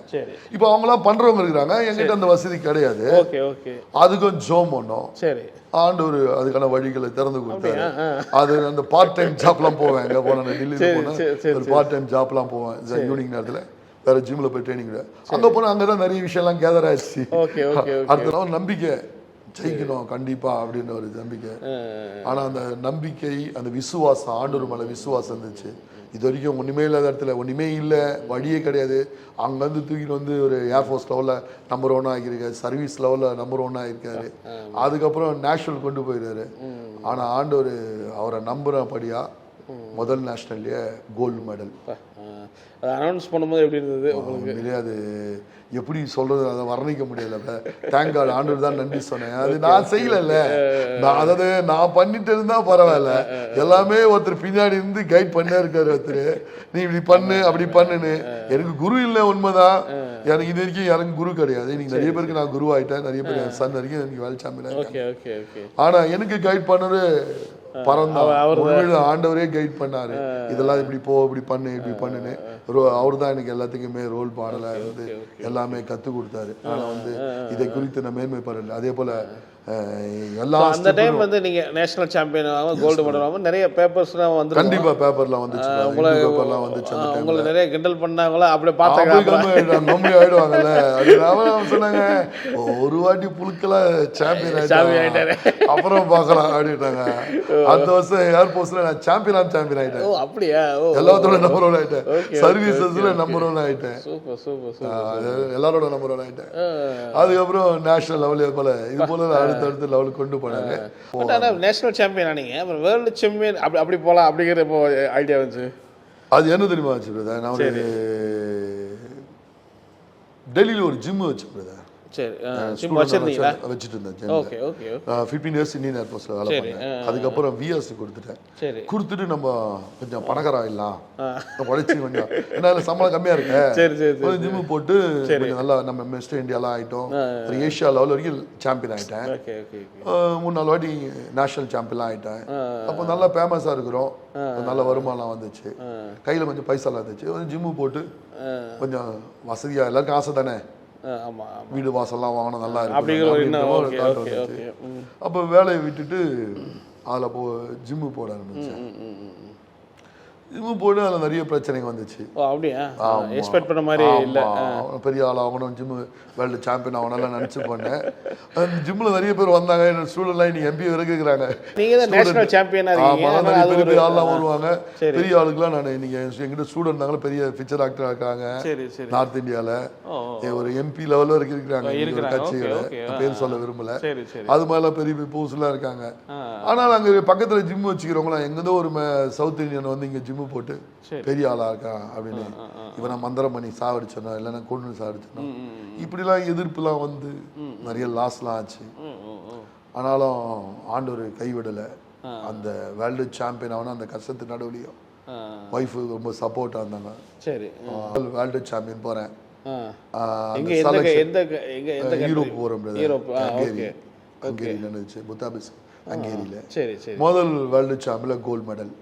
[SPEAKER 1] இப்போ அவங்களாம் பண்றவங்க இருக்கிறாங்க. என்கிட்ட அந்த வசதி கிடையாது. அதுக்கும் ஜெபம் பண்ணோம். ஆண்டவர் அதுக்கான வழிகளை திறந்து கொடுத்தாரு. அது அந்த பார்ட் டைம் ஜாப்லாம் போவேன். எங்கே போனேன் டெல்லியில் போனேன். ஒரு பார்ட் டைம் ஜாப்லாம் போவேன். ஈவினிங் நேரத்தில் வேற ஜிம்ல போய் ட்ரைனிங். அங்கே போனால் அங்கே தான் நிறைய விஷயம்லாம் கேதர் ஆயிடுச்சு. அடுத்த நாள் நம்பிக்கை ஜெயிக்கணும் கண்டிப்பா அப்படின்னு ஒரு நம்பிக்கை. ஆனா அந்த நம்பிக்கை அந்த விசுவாசம் ஆண்டவர் மேல விசுவாசம் இருந்துச்சு. இது வரைக்கும் ஒன்றுமே இல்லாத இடத்துல ஒன்றுமே இல்லை, வழியே கிடையாது. அங்கேருந்து தூக்கிட்டு வந்து ஒரு ஏர்ஃபோர்ஸ் லெவலில் நம்பர் 1 ஆகியிருக்காரு, சர்வீஸ் லெவலில் நம்பர் 1 ஆகியிருக்காரு. அதுக்கப்புறம் நேஷனல் கொண்டு போயிடுறாரு. ஆனால் ஆண்டவர் அவரை நம்புறபடியாக முதல் நேஷனல்லையே கோல்டு மெடல்
[SPEAKER 2] அனௌன்ஸ் பண்ணும்போது எப்படி இருந்தது உங்களுக்கு?
[SPEAKER 1] அது எப்படி சொல்றது அதை வர்ணிக்க முடியல. தேங்க் காட் ஆண்டவர் தான் நன்றி சொன்னேன். அது நான் செய்யல. அதாவது நான் பண்ணிட்டு இருந்தா பரவாயில்ல. எல்லாமே ஒருத்தர் பின்னாடி இருந்து கைட் பண்ணே இருக்காரு. ஒருத்தர் நீ இப்படி பண்ணு அப்படி பண்ணுன்னு. எனக்கு குரு இல்லை உண்மைதான். எனக்கு இது வரைக்கும் யாருக்கும் குரு கிடையாது. இன்னைக்கு நிறைய பேருக்கு நான் குரு ஆயிட்டேன். நிறைய பேர் என் சன் வரைக்கும் எனக்கு வேலை சாம்பியன். ஆனா எனக்கு கைட் பண்ணது ஆண்டவரே கைட் பண்ணாரு. இதெல்லாம் இப்படி போ இப்படி பண்ணு இப்படி பண்ணுன்னு. அவர் தான் எனக்கு எல்லாத்துக்குமே ரோல் மாடலா இருந்து எல்லாமே கத்து கொடுத்தாரு. ஆனா வந்து இதை குறித்து நான் மேன்மைப்படல. அதே போல
[SPEAKER 2] அந்த டைம் வந்து நீங்க நேஷனல் சாம்பியன் கோல்டு மெடல் வாங்க நிறைய பேப்பர்ஸ்லாம் வந்து
[SPEAKER 1] கண்டிப்பா பேப்பர்லாம் வந்துச்சு. பேப்பர்லாம் வந்துச்சு.
[SPEAKER 2] உங்களை நிறைய கிண்டல் பண்ணாங்களா? அப்படியே பார்த்தாங்க
[SPEAKER 1] நம்பி ஆயிடுவாங்கல்ல. அது சொன்னாங்க ஒரு வாட்டி புழுக்கலா சாம்பியன் ஆயிட்டாரு அப்புறம் பார்க்கலாம் அப்படின்ட்டாங்க. அடுத்த வருஷம் ஏர்போர்ட்ஸ்ல நான் சாம்பியன் ஆயிட்டேன்.
[SPEAKER 2] அப்படியா?
[SPEAKER 1] எல்லாத்தோட நம்பர் 1 ஆயிட்டேன். சர்வீசஸ்ல நம்பர் 1 ஆயிட்டேன்.
[SPEAKER 2] Super super super.
[SPEAKER 1] எல்லாரோட நம்பர் 1 ஆயிட்டேன். அதுக்கப்புறம் நேஷனல் லெவல் போல இது போல அடுத்த லெவலுக்கு கொண்டு போனாங்க.
[SPEAKER 2] நேஷனல் சாம்பியன் ஆனீங்க, அப்புறம் வேர்ல்டு சாம்பியன் அப்படி போகலாம் அப்படிங்கிற இப்போ ஐடியா வந்துச்சு.
[SPEAKER 1] அது என்ன தெரியுமா வச்சு பிரதர், நான் ஒரு டெல்லியில் ஒரு ஜிம் வச்சு பிரதர்.
[SPEAKER 2] சரி
[SPEAKER 1] வச்சுட்டு இருந்தேன். 15 இயர்ஸ் இந்தியன் ஏர்போர்ட்ஸ்ல வேலை பண்ணேன். அதுக்கப்புறம் விஎஸ் கொடுத்துட்டேன். கொடுத்துட்டு நம்ம கொஞ்சம் பணக்காரம் ஆயிடலாம், உழைச்சி கொஞ்சம் ஏன்னா சம்பளம் கம்மியா இருக்கு, ஜிம்மு போட்டு கொஞ்சம் நல்லா நம்ம மிஸ்டர் இந்தியாலாம் ஆயிட்டோம். ஒரு ஏஷியா லெவல் வரைக்கும் சாம்பியன் ஆயிட்டேன். 3-4 வாட்டி நேஷனல் சாம்பியன்லாம் ஆயிட்டேன். அப்போ நல்லா ஃபேமஸா இருக்கிறோம், நல்ல வருமானம் வந்துச்சு, கையில கொஞ்சம் பைசாலாம் இருந்துச்சு. ஜிம்மு போட்டு கொஞ்சம் வசதியா, எல்லாருக்கும் ஆசை தானே வீடு வாசல்லாம் வாங்கணும் நல்லா இருக்கு. அப்போ வேலையை விட்டுட்டு அதில் ஜிம்மு போட ஆரம்பிச்சேன். ஜிம்மு போட்டு அதில் நிறைய பிரச்சனைங்க வந்துச்சு.
[SPEAKER 2] ஓ அப்படியா? எக்ஸ்பெக்ட் பண்ண மாதிரி இல்லை.
[SPEAKER 1] பெரிய ஆள் ஆகணும், ஜிம்மு வேர்ல்டு சாம்பியன் ஆகணும்லாம் நினச்சி பண்ணேன். அந்த ஜிம்மில் நிறைய பேர் வந்தாங்க, என்னோட ஸ்டூடெண்ட்லாம் இன்னைக்கு எம்பி இருக்கிறாங்க.
[SPEAKER 2] நீங்கள் தான் நேஷனல் சாம்பியனாக இருக்கீங்க.
[SPEAKER 1] நிறைய பெரிய பெரிய ஆள்லாம் வருவாங்க. பெரிய ஆளுக்குலாம் நான் இன்னைக்கு எங்கிட்ட ஸ்டூடெண்ட் இருந்தாங்களே, பெரிய பிக்சர் ஆக்டராக இருக்காங்க நார்த் இந்தியாவில். ஒரு எம்பி லெவலில் இருக்கிறாங்க கட்சிகளை, பேர் சொல்ல விரும்பல. அது மாதிரிலாம் பெரிய பெரிய போஸ்ட்லாம் இருக்காங்க. ஆனால் அங்கே பக்கத்தில் ஜிம் வச்சுக்கிறவங்களாம் எங்கேதோ ஒரு சவுத் இந்தியன் வந்து இங்கே ஜிம்மு போட்டு பெரிய ஆளாக இருக்கான் அப்படின்னு இவனை மந்திரம் பண்ணி சாவடிச்சோம், இல்லைன்னா கொண்டு சாவடிச்சோம், இப்படிலாம் எதிர்ப்புலாம் வந்து நிறைய லாஸ்லாம் ஆச்சு. ஆனாலும் ஆண்டவர் கைவிடலை. அந்த வேர்ல்டு சாம்பியன் ஆகணும் அந்த கஷ்டத்து நடுவுலையும் ஒய்ஃபு ரொம்ப சப்போர்ட்டாக இருந்தாங்க. சரி, வேர்ல்டு சாம்பியன் போகிறேன், யூரோப் போகிறேன், ஹங்கேரி நடந்துச்சு, புத்தாபிஸ் ஹங்கேரியில் முதல் வேர்ல்டு சாம்பியன் கோல்டு மெடல்.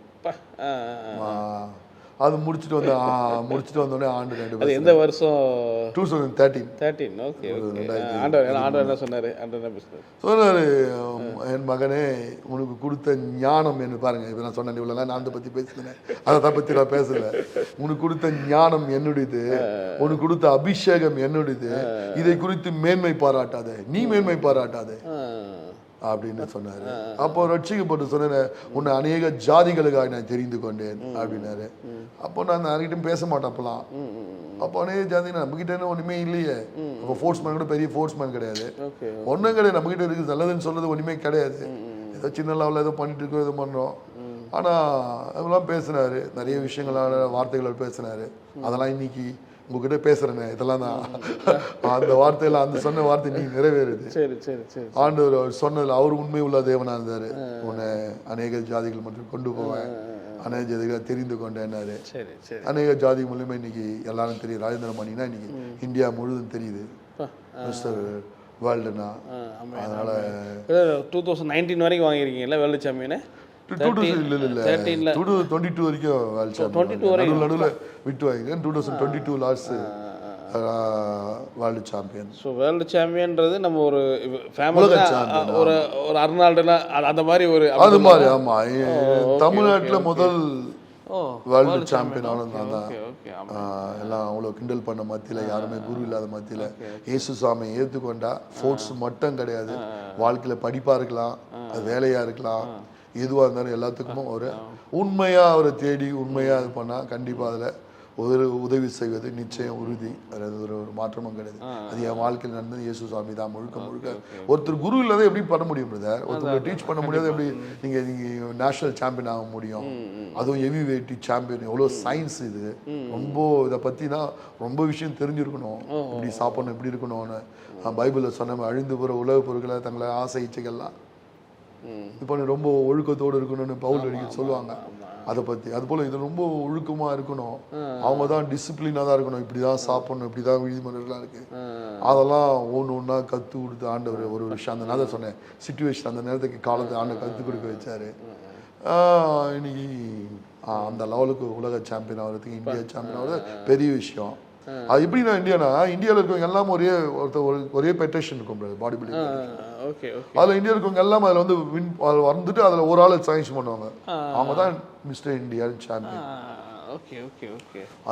[SPEAKER 1] அது முடிச்சுட்டு வந்தோடனே ஆண்டு 2
[SPEAKER 2] எந்த வருஷம்?
[SPEAKER 1] 2013.
[SPEAKER 2] ஓகே. ஆண்டவர் என்ன சொன்னார்?
[SPEAKER 1] சொன்னார், என் மகனே உனக்கு கொடுத்த ஞானம் என்ன பாருங்க. இப்போ நான் சொன்னேன் இவ்வளோ நான் அதை பற்றி பேசுனேன், அதை பற்றி நான் பேசலை. உனக்கு கொடுத்த ஞானம் என்னுடையது, உனக்கு கொடுத்த அபிஷேகம் என்னுடையது, இதை குறித்து மேன்மை பாராட்டாதே, நீ மேன்மை பாராட்டாதே அப்படின்னு சொன்னாரு. அப்போ ரட்சிக்கப்பட்டு சொன்னேன், உன்னை அநேக ஜாதிகளுக்காக நான் தெரிந்து கொண்டேன் அப்படின்னாரு. அப்போ நான் யார்கிட்டையும் பேச மாட்டேன் அப்பெல்லாம். அப்போ அநேக ஜாதி நம்மகிட்ட ஒண்ணுமே இல்லையே. அப்போ ஃபோர்ஸ்மேன் கூட பெரிய ஃபோர்ஸ்மேன் கிடையாது, ஒன்றும் கிடையாது. நம்மகிட்ட இருக்குது நல்லதுன்னு சொல்றது ஒண்ணுமே கிடையாது. ஏதோ சின்ன லெவலில் ஏதோ பண்ணிட்டு இருக்கோம், ஏதோ பண்றோம். ஆனா அதெல்லாம் பேசினாரு, நிறைய விஷயங்களான வார்த்தைகள் பேசினாரு. அதெல்லாம் இன்னைக்கு உங்ககிட்ட பேசுறேனே, இதெல்லாம் தான் அந்த வார்த்தையில அந்த சொன்ன வார்த்தை நீ நிறைவேறுது. ஆண்டவர் சொன்னதுல அவர் உண்மை உள்ள தேவனா இருந்தாரு. உன்னை அநேக ஜாதிகள் மட்டும் கொண்டு போவேன், அநேக ஜாதிகளை தெரிந்து கொண்டேன்னாரு. அநேக ஜாதி மூலியமா இன்னைக்கு எல்லாரும் தெரியும். ராஜேந்திர மணினா இன்னைக்கு இந்தியா முழுதும் தெரியுது மிஸ்டர் வேர்ல்டுனா. அதனால
[SPEAKER 2] 2019 வரைக்கும் வாங்கியிருக்கீங்களா வேர்ல்டு சாம்பியனை?
[SPEAKER 1] 2022 வரைக்கும் நடுவில் விட்டு வாங்கிக்கிறேன். 2022 last world champion.
[SPEAKER 2] So world சாம்பியன்றது நம்ம ஒரு ஃபேமிலி ஒரு அர்னால்டுனா அந்த மாதிரி ஒரு
[SPEAKER 1] அது மாதிரி. ஆமாம், தமிழ்நாட்டில் முதல் வேர்ல்டு சாம்பியன் ஆனது தான். எல்லாம் அவ்வளோ கிண்டல் பண்ண மத்தியில், யாருமே குரு இல்லாத மத்தியில் இயேசு சாமியை ஏற்றுக்கொண்டா ஃபோர்ட்ஸ் மட்டும் கிடையாது, வாழ்க்கையில் படிப்பாக இருக்கலாம், அது வேலையாக இருக்கலாம், எதுவாக இருந்தாலும் எல்லாத்துக்குமே ஒரு உண்மையாக அவரை தேடி உண்மையாக இது பண்ணால் கண்டிப்பாக அதில் ஒரு உதவி செய்வது நிச்சயம் உறுதி. அதில் ஒரு மாற்றமும் கிடையாது. அது என் வாழ்க்கையில் நடந்தது இயேசு சாமி தான் முழுக்க முழுக்க. ஒருத்தர் குரு இல்லாத எப்படி பண்ண முடியும் பிரதர்? ஒருத்தர் டீச் பண்ண முடியாது, எப்படி நீங்கள் நேஷனல் சாம்பியன் ஆக முடியும்? அதுவும் ஹெவி வெயிட் சாம்பியன், எவ்வளோ சயின்ஸ் இது. ரொம்ப இதை பற்றினா ரொம்ப விஷயம் தெரிஞ்சிருக்கணும். இப்படி சாப்பிடணும், இப்படி இருக்கணும்னு பைபிளில் சொன்ன அழிந்து போகிற உலக பொருட்களை தங்களை ஆசை இச்சைகள்லாம் இப்போ ரொம்ப ஒழுக்கத்தோடு இருக்கணும்னு பவுல் அடிக்க சொல்லுவாங்க. அதை பற்றி அதுபோல் இது ரொம்ப ஒழுக்கமாக இருக்கணும். அவங்க தான் டிசிப்ளினாக தான் இருக்கணும். இப்படி தான் சாப்பிடணும், இப்படி தான் விதிமுறைகள்லாம் இருக்குது. அதெல்லாம் ஒன்றா கற்றுக் கொடுத்து ஆண்டவர் ஒரு விஷயம் அந்த நேரத்தை சொன்னேன் சிச்சுவேஷன், அந்த நேரத்துக்கு காலத்தை ஆண்டவர் கற்றுக் கொடுக்க வச்சார். இன்னைக்கு அந்த லெவலுக்கு உலக சாம்பியன் ஆகிறதுக்கு, இந்தியா சாம்பியன் ஆகிறது பெரிய விஷயம். அது எப்படின்னா இந்தியாவில் இருக்கவங்க எல்லாம் ஒரே பெட்டேஷன் இருக்கும் பாடி பில்டிங். அதில் இந்தியா இருக்கவங்க எல்லாம் அதில் வந்து வந்துட்டு அதில் ஒரு ஆள் சயின்ஸ் பண்ணுவாங்க. அவங்க தான் மிஸ்டர் இந்தியா சாம்பியன்.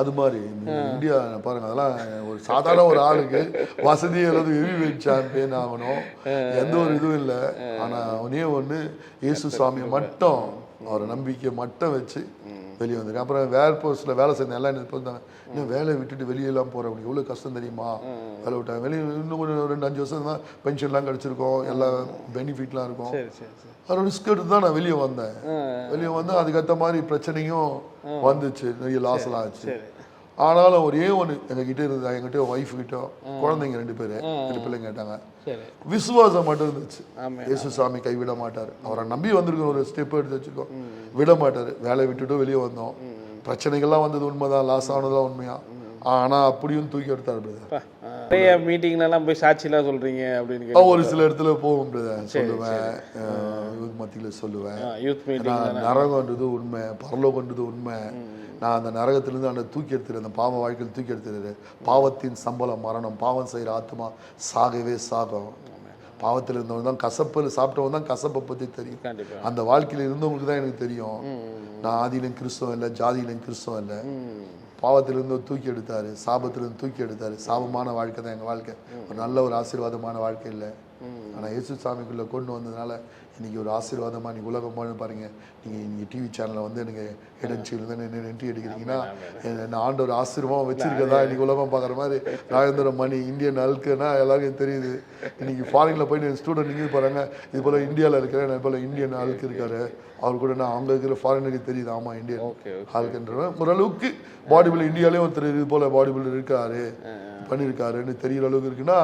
[SPEAKER 1] அது மாதிரி இந்தியா பாருங்க, அதெல்லாம் ஒரு சாதாரண ஒரு ஆளுக்கு வசதி அல்லது ஹெவி வெயிட் சாம்பியன் ஆகணும், எந்த ஒரு இதுவும் இல்லை. ஆனால் ஒன்னே ஒன்று, இயேசு சாமியை மட்டும் அவரை நம்பிக்கை மட்டும் வச்சு வெளியே வந்துருக்கு. அப்புறம் வேர்போர்ஸில் வேலை செய்ய எல்லாம் என்ன இருந்தாங்க, இன்னும் வேலையை விட்டுட்டு வெளியெல்லாம் போகிறவங்க எவ்வளோ கஷ்டம் தெரியுமா? வேலை விட்டாங்க, வெளியே இன்னும் ஒரு 2-5 வருஷம் தான் பென்ஷன்லாம் கிடச்சிருக்கோம், எல்லா பெனிஃபிட்லாம் இருக்கும். அது ரிஸ்க் எடுத்து தான் நான் வெளியே வந்தேன். வெளியே வந்து அதுக்கேற்ற மாதிரி பிரச்சனையும் வந்துச்சு, நிறைய லாஸ்லாம் ஆச்சு. ஆனாலும் ஒரே ஒன்று எங்ககிட்ட இருந்தது, எங்கிட்ட ஒய்ஃப் கிட்ட குழந்தைங்க 2 பிள்ளைங்க கேட்டாங்க. விசுவாசம் மட்டும் இருந்துச்சு. இயேசு சாமி கைவிட மாட்டார், அவரை நம்பி வந்திருக்கோம், ஒரு ஸ்டெப் எடுத்து வச்சிருக்கோம், விட மாட்டார். வேலையை விட்டுட்டு வெளியே வந்தோம், பிரச்சனைகள்லாம் வந்தது உண்மைதான், லாஸ் ஆனதுதான் உண்மையா. ஆனால் அப்படியும் தூக்கி எடுத்தார் பிரதர்.
[SPEAKER 2] நிறைய மீட்டிங்லாம் போய் சாட்சிலாம் சொல்றீங்க அப்படின்னு
[SPEAKER 1] ஒரு சில இடத்துல போகும் பிரதர், சொல்லுவேன், யூத் மத்தியில் சொல்லுவேன். நரகன்றது உண்மை, பரலோகன்றது உண்மை. நான் அந்த நரகத்திலிருந்து அந்த தூக்கி எடுத்துரு, அந்த பாவ வாழ்க்கையில் தூக்கி எடுத்துரு. பாவத்தின் சம்பளம் மரணம், பாவம் செய்கிற ஆத்மா சாகவே சாகும். பாவத்தில் இருந்தவங்க தான் கசப்பில் சாப்பிட்டவங்க தான் கசப்பை பற்றி தெரியும்.
[SPEAKER 2] கண்டிப்பா.
[SPEAKER 1] அந்த வாழ்க்கையில் இருந்தவங்களுக்கு தான் எனக்கு தெரியும். நான் ஆதியிலும் கிறிஸ்தவம் இல்லை, ஜாதியிலும் கிறிஸ்தவம் இல்லை. பாவத்திலிருந்து தூக்கி எடுத்தாரு, சாபத்திலிருந்து தூக்கி எடுத்தாரு. சாபமான வாழ்க்கை தான் எங்கள் வாழ்க்கை, ஒரு நல்ல ஒரு ஆசீர்வாதமான வாழ்க்கை இல்லை. ஆனால் இயேசு சாமிக்குள்ளே கொண்டு வந்ததுனால இன்றைக்கி ஒரு ஆசீர்வாதமாக நீங்கள் உலகம் போன பாருங்கள். நீங்கள் டிவி சேனலில் வந்து எனக்கு ஹெடன்சியிலேருந்து என்ன என்ட்ரி அடிக்கிறீங்கன்னா என்ன ஆண்டவர் ஆசீர்வாதம் வச்சிருக்கதா இன்றைக்கி உலகம் பார்க்குற மாதிரி. ராஜேந்திர மணி இந்தியன் அழுக்குன்னா எல்லாருக்கும் தெரியுது. இன்றைக்கி ஃபாரினில் போய் ஸ்டூடெண்ட் இங்கே போகிறாங்க, இது போல் இந்தியாவில் இருக்கிறேன், இது போல் இந்தியன் ஆளுக்கு இருக்காரு, அவர் கூட நான் அவங்க இருக்கிற ஃபாரினருக்கு தெரியுது. ஆமாம் இந்தியன் ஆளுக்குன்றவன் ஓரளவுக்கு பாடி பில்டர் இந்தியாவிலேயும் ஒருத்தர் இது போல் பாடி பில்டர் இருக்காரு பண்ணியிருக்காருன்னு தெரிகிற அளவுக்கு இருக்குன்னா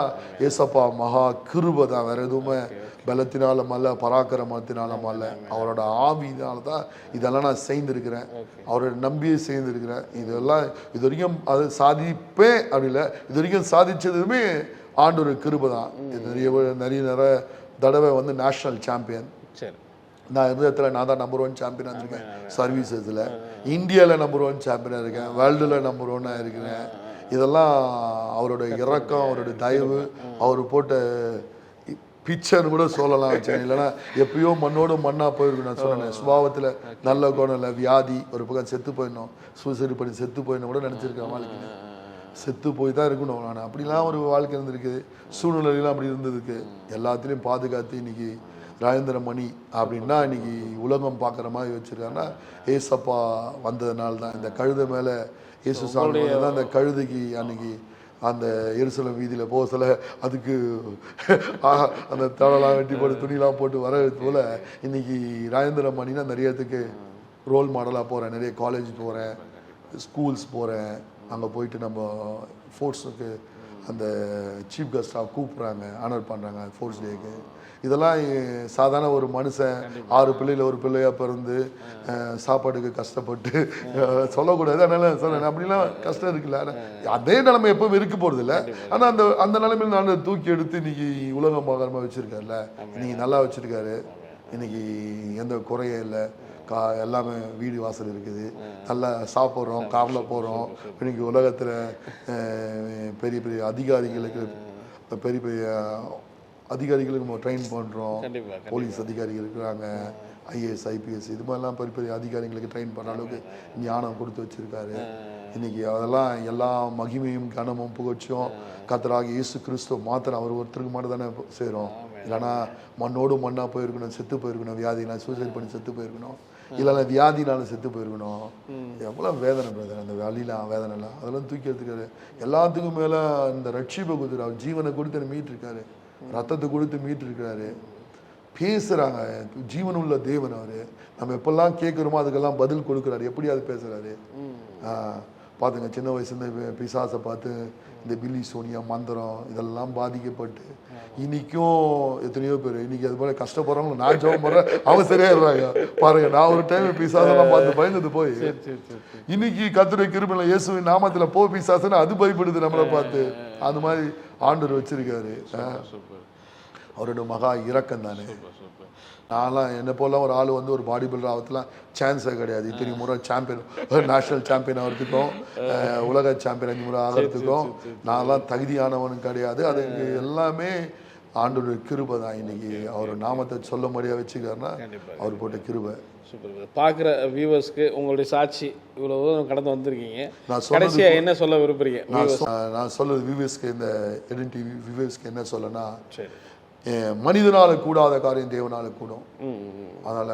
[SPEAKER 1] ஏசப்பா மகா கிருபை தான், வேறு எதுவுமே பலத்தினாலும் அல்ல, பராக்கிரமத்தினாலும் அல்ல, அவரோட ஆவியினால தான் இதெல்லாம் நான் செய்திருக்கிறேன், அவரோட நம்பியை செய்திருக்கிறேன். இதெல்லாம் இது வரைக்கும் அது சாதிப்பேன் அப்படி இல்லை, இது வரைக்கும் சாதிச்சதுமே ஆண்டோட கிருபை தான். நிறைய தடவை வந்து நேஷ்னல் சாம்பியன் நான் இருந்த இடத்துல நான் தான் நம்பர் 1 சாம்பியனாக இருந்திருக்கேன். சர்வீசஸில் இந்தியாவில் நம்பர் 1 சாம்பியனாக இருக்கேன், வேர்ல்டில் நம்பர் 1 இருக்கிறேன். இதெல்லாம் அவரோட இறக்கம், அவரோட தயவு, அவர் போட்ட பிச்சர்னு கூட சொல்லலாம் வச்சேன். இல்லைன்னா எப்பயோ மண்ணோடு மண்ணாக போயிருக்கணும். நான் சொன்னேன் சுபாவத்தில் நல்ல குணம் இல்லை, வியாதி, ஒரு பக்கம் செத்து போயிடணும், சூசைடு பண்ணி செத்து போயிடணும் கூட நினச்சிருக்கேன். வாழ்க்கையில் செத்து போய் தான் இருக்கணும். நான் அப்படிலாம் ஒரு வாழ்க்கை இருந்திருக்குது, சூழ்நிலையெல்லாம் அப்படி இருந்ததுக்கு எல்லாத்துலேயும் பாதுகாத்து இன்னைக்கு ராஜேந்திர மணி அப்படின்னா இன்னைக்கு உலகம் பார்க்குற மாதிரி வச்சுருக்காங்கன்னா ஏசப்பா வந்ததுனால தான். இந்த கழுதை மேலே இயேசு சாமி தான் அந்த கழுதைக்கு அன்னைக்கு அந்த எருசலேம் வீதியில் போக சொல்ல அதுக்கு அந்த தடலாம் வெட்டி போட்டு துணிலாம் போட்டு வர போல் இன்னைக்கு ராஜேந்திர மணினா நிறைய இடத்துக்கு ரோல் மாடலாக போகிறேன், நிறைய காலேஜ் போகிறேன், ஸ்கூல்ஸ் போகிறேன். அங்கே போயிட்டு நம்ம ஃபோர்ஸுக்கு அந்த சீஃப் கெஸ்டாக கூப்பிட்றாங்க, ஆனர் பண்ணுறாங்க ஃபோர்ஸ் டேக்கு. இதெல்லாம் சாதாரண ஒரு மனுஷன் 6 பிள்ளையில் ஒரு பிள்ளையாக பிறந்து சாப்பாட்டுக்கு கஷ்டப்பட்டு சொல்லக்கூடாது. அதனால சொல்ல அப்படிலாம் கஷ்டம் இருக்குல்ல, அதே நிலைமை எப்பவும் இருக்க போகிறது இல்லை. ஆனால் அந்த நிலைமையில் நான் தூக்கி எடுத்து இன்னைக்கு உலகம் பார்க்குறமா வச்சுருக்காருல்ல, இன்னைக்கு நல்லா வச்சுருக்காரு. இன்னைக்கு எந்த குறையும் இல்லை, எல்லாமே வீடு வாசல் இருக்குது, நல்லா சாப்பிட்றோம், காரில் போகிறோம். இன்னைக்கு உலகத்தில் பெரிய பெரிய அதிகாரிகளுக்கு நம்ம ட்ரெயின் பண்ணுறோம். போலீஸ் அதிகாரிகள் இருக்கிறாங்க, ஐஏஎஸ் ஐபிஎஸ் இது மாதிரிலாம் பெரிய பெரிய அதிகாரிகளுக்கு ட்ரெயின் பண்ணுற அளவுக்கு ஞானம் கொடுத்து வச்சுருக்காரு. இன்றைக்கி அதெல்லாம் எல்லா மகிமையும் கனமும் புகழ்ச்சியும் கர்த்தராகிய இயேசு கிறிஸ்துவ மாத்திரம் அவர் ஒருத்தருக்கு மட்டும் தானே செய்கிறோம். இல்லைனா மண்ணோடு மண்ணாக போயிருக்கணும், செத்து போயிருக்கணும், வியாதினால் சூசைட் பண்ணி செத்து போயிருக்கணும், இல்லைன்னா வியாதினால செத்து போயிருக்கணும். எவ்வளோ வேதனை பிரதர், அந்த வழிலாம் வேதனைலாம் அதெல்லாம் தூக்கி எடுத்துக்காரு. எல்லாத்துக்கும் மேலே இந்த ரட்சிப்பை கொடுத்துரு, அவர் ஜீவனை கொடுத்து மீட்டிருக்காரு, ரத்தத்தை கொடுத்து மீட்டிருக்கிறாரு. பேசுகிறாங்க, ஜீவன் உள்ள தேவன் அவர். நம்ம எப்பெல்லாம் கேட்குறோமோ அதுக்கெல்லாம் பதில் கொடுக்குறாரு. எப்படி அது பேசுகிறாரு பார்த்துங்க. சின்ன வயசுலேருந்து பிசாசை பார்த்து இந்த பில்லி சோனியா மந்திரம் இதெல்லாம் பாதிக்கப்பட்டு இன்னைக்கும் எத்தனையோ பேர் இன்னைக்கு அது போல கஷ்டப்படுறவங்க நான் ஜெபம் பண்ணுறேன், அவங்க சரியாயிடுறாங்க பாருங்க. நான் ஒரு டைம் பிசாசெல்லாம் பார்த்து பயந்தது போய் இன்னைக்கு கர்த்தருடைய கிருபையில இயேசுவின் நாமத்தில் போ பிசாசுன்னு அது பயப்படுது நம்மளை பார்த்து. அந்த மாதிரி ஆண்டவர் வச்சிருக்காரு. அவரோட மகா இரக்கம் தானே. நான்லாம் என்ன போலாம் ஒரு ஆள் வந்து ஒரு பாடி பில்டர் ஆகிறதுலாம் சான்ஸே கிடையாது. இத்தனை முறை சாம்பியன், நேஷனல் சாம்பியன் ஆகிறதுக்கும் உலக சாம்பியன் 5 முறை ஆகிறதுக்கும் நான்லாம் தகுதியானவனும் கிடையாது. அதுக்கு எல்லாமே ஆண்டோட கிருபை தான். இன்னைக்கு அவர் நாமத்தை சொல்ல முடியா வச்சுக்காருன்னா அவர் போட்ட கிருபை.
[SPEAKER 2] பார்க்குற வியூவர்ஸ்க்கு உங்களுடைய சாட்சி இவ்வளோ தூரம் கடந்து வந்திருக்கீங்க, கடைசியாக என்ன சொல்ல விரும்புறீங்க?
[SPEAKER 1] நான் சொல்றது வியூவர்ஸ்க்கு, இந்த எடின் டிவி வியூவர்ஸ்க்கு என்ன சொல்லனா, மனிதனால கூடாத காரியம் தேவனால கூடும். அதனால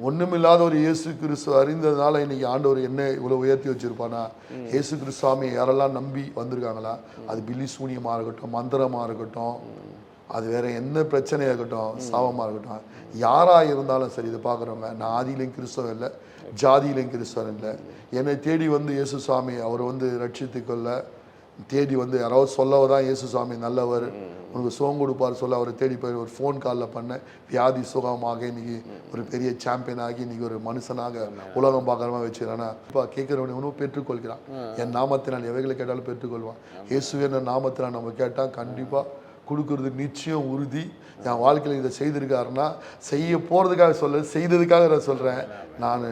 [SPEAKER 1] ஒண்ணுமில்லாத ஒரு இயேசு கிறிஸ்து அறிந்ததுனால இன்னைக்கு ஆண்டவர் என்ன இவ்வளவு உயர்த்தி வச்சிருப்பானா. இயேசு கிறிஸ்துவாமியை யாரெல்லாம் நம்பி வந்திருக்காங்களா, அது பில்லி சூனியமா இருக்கட்டும், மந்திரமா இருக்கட்டும், அது வேற என்ன பிரச்சனையாக இருக்கட்டும், சாபமாக இருக்கட்டும், யாராக இருந்தாலும் சரி இதை பார்க்குறவங்க, நான் ஆதியிலையும் கிறிஸ்தவம் இல்லை, ஜாதியிலையும் கிறிஸ்தவம் இல்லை, என்னை தேடி வந்து இயேசு சுவாமி அவர் வந்து ரட்சித்துக்கொள்ள தேடி வந்து யாராவது சொல்லவதான் இயேசு சுவாமி நல்லவர், உனக்கு சுகம் கொடுப்பார் சொல்ல அவரை தேடி போய் ஒரு ஃபோன் காலில் பண்ண வியாதி சுகமாக இன்னைக்கு ஒரு பெரிய சாம்பியன் ஆகி இன்னைக்கு ஒரு மனுஷனாக உலகம் பார்க்குறமா வச்சுக்கிறானா. இப்போ கேட்குறவனை உணவு பெற்றுக்கொள்கிறான். என் நாமத்தினால் எவைகளை கேட்டாலும் பெற்றுக்கொள்வான். இயேசுவின் நாமத்தினால் நம்ம கேட்டால் கண்டிப்பாக கொடுக்கறது நிச்சயம் உறுதி. என் வாழ்க்கையில் இதை செய்திருக்காருன்னா செய்ய போகிறதுக்காக சொல்ல, செய்ததுக்காக நான் சொல்கிறேன். நான்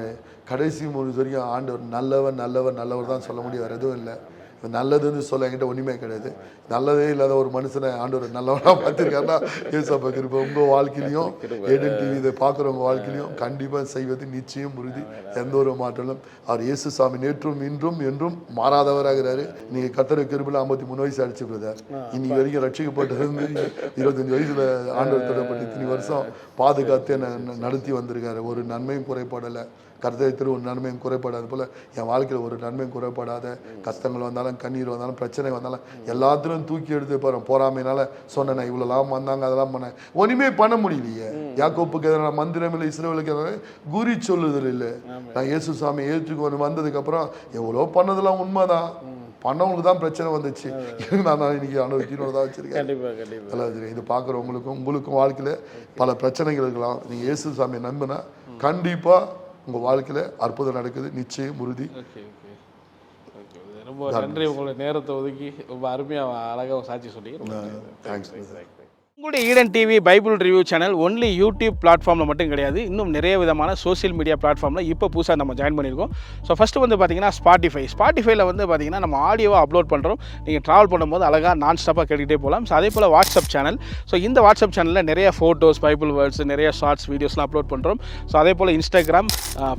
[SPEAKER 1] கடைசி முடிஞ்ச வரைக்கும் ஆண்டவர் நல்லவர் நல்லவர் நல்லவர் தான் சொல்ல முடியும், வேறு எதுவும் இல்லை. நல்லதுன்னு சொல்ல என்கிட்ட ஒன்றுமே கிடையாது. நல்லதே இல்லாத ஒரு மனுஷனை ஆண்டவர் நல்லவனாக பார்த்துருக்காருன்னா ஏசப்பா கிருபை. உங்கள் வாழ்க்கையிலையும் ஏடன் டிவி இதை பார்க்குறவங்க வாழ்க்கையிலையும் கண்டிப்பாக செய்வது நிச்சயம் உறுதி, எந்த ஒரு மாற்றலும். அவர் இயேசு சாமி நேற்றும் இன்றும் என்றும் மாறாதவராகிறாரு. நீங்கள் கர்த்தர் கிருபையில் 53 வயசு அடிச்சு விடுறார். இன்னைக்கு வரைக்கும் ரட்சிக்கப்பட்டிருந்து 25 வயசுல ஆண்டவர் தொடப்பட்டு இத்தனை வருஷம் பாதுகாத்து நடத்தி வந்திருக்காரு. ஒரு நன்மையும் குறைபாடலை, கர்த்தர் ஒரு நன்மையும் குறைபடாது போல் என் வாழ்க்கையில் ஒரு நன்மையும் குறைபடாத, கஷ்டங்கள் வந்தாலும் கண்ணீர் வந்தாலும் பிரச்சனை வந்தாலும் எல்லாத்திலும் தூக்கி எடுத்து போகிறேன். போறாமையினால சொன்னேன் இவ்வளோலாம் வந்தாங்க அதெல்லாம் பண்ணேன், ஒன்றுமே பண்ண முடியலையே. யாக்கோப்புக்கு எதிரான மந்திரம் இல்லை, இஸ்ரவேலுக்கு எதிரான குறி சொல்லுதல் இல்லை. நான் இயேசு சாமி ஏற்றுக்கொண்டு வந்ததுக்கப்புறம் எவ்வளோ பண்ணதெல்லாம் உண்மைதான், பண்ணவங்களுக்கு தான் பிரச்சனை வந்துச்சு. நான் இன்னைக்கு அனுபவிச்சு தான் வச்சிருக்கேன். நல்லா இது பார்க்குறவங்களுக்கும் உங்களுக்கும் வாழ்க்கையில் பல பிரச்சனைகள் இருக்கலாம். நீங்கள் இயேசு சாமியை நம்பினா கண்டிப்பாக உங்கள் வாழ்க்கையில் அற்புதம் நடக்குது, நிச்சயம் உறுதி.
[SPEAKER 2] ரொம்ப நன்றி, உங்களோட நேரத்தை ஒதுக்கி ரொம்ப அருமையாக அழகாக சாட்சி சொல்லி
[SPEAKER 1] தேங்க்ஸ்.
[SPEAKER 2] உங்களுடைய Eden TV Bible review channel only YouTube பிளாட்ஃபார்மில் மட்டும் கிடையாது, இன்னும் நிறைய விதமான சோஷியல் மீடியா பிளாட்ஃபார்மில் இப்போ புதுசாக நம்ம ஜாயின் பண்ணியிருக்கோம். ஸோ ஃபஸ்ட்டு வந்து பார்த்தீங்கன்னா ஸ்பாட்டிஃபைல வந்து பார்த்தீங்கன்னா நம்ம ஆடியோவை அப்லோட் பண்ணுறோம். நீங்கள் ட்ராவல் பண்ணும்போது அழகாக நான் ஸ்டாப்பாக கேட்டுக்கிட்டே போகலாம். ஸோ அதே போல் வாட்ஸ்அப் சேனல், ஸோ இந்த வாட்ஸ்அப் சேனலில் நிறைய ஃபோட்டோஸ், பைபிள் வேர்ட்ஸ், நிறைய ஷார்ட்ஸ் வீடியோஸ்லாம் அப்லோட் பண்ணுறோம். ஸோ அதே போல் இன்ஸ்டாகிராம்,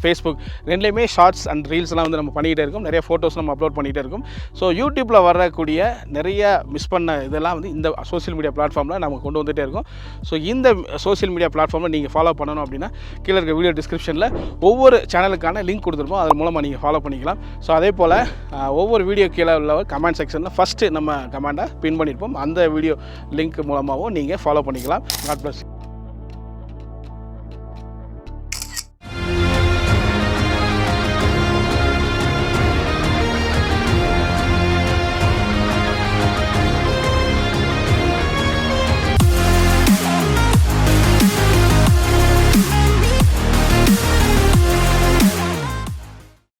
[SPEAKER 2] ஃபேஸ்புக் ரெண்டுலேயுமே ஷார்ட்ஸ் அண்ட் ரீல்ஸ்லாம் வந்து நம்ம பண்ணிகிட்டே இருக்கோம். நிறைய ஃபோட்டோஸ் நம்ம அப்லோட் பண்ணிகிட்டே இருக்கோம். ஸோ யூடியூப்பில் வரக்கூடிய நிறைய மிஸ் பண்ண இதெல்லாம் வந்து இந்த சோஷியல் மீடியா பிளாட்ஃபார்மில் நம்ம கொண்டு வந்துகிட்டே இருக்கோம். ஸோ இந்த சோஷியல் மீடியா பிளாட்ஃபார்மில் நீங்கள் ஃபாலோ பண்ணணும் அப்படின்னா கீழே இருக்க வீடியோ டிஸ்கிரிப்ஷனில் ஒவ்வொரு சேனலுக்கான லிங்க் கொடுத்துருப்போம், அதன் மூலமாக நீங்கள் ஃபாலோ பண்ணிக்கலாம். ஸோ அதே போல் ஒவ்வொரு வீடியோ கீழே உள்ள கமெண்ட் செக்ஷனில் ஃபஸ்ட்டு நம்ம கமெண்ட்டை பின் பண்ணியிருப்போம், அந்த வீடியோ லிங்க் மூலமாகவும் நீங்கள் ஃபாலோ பண்ணிக்கலாம். God plus.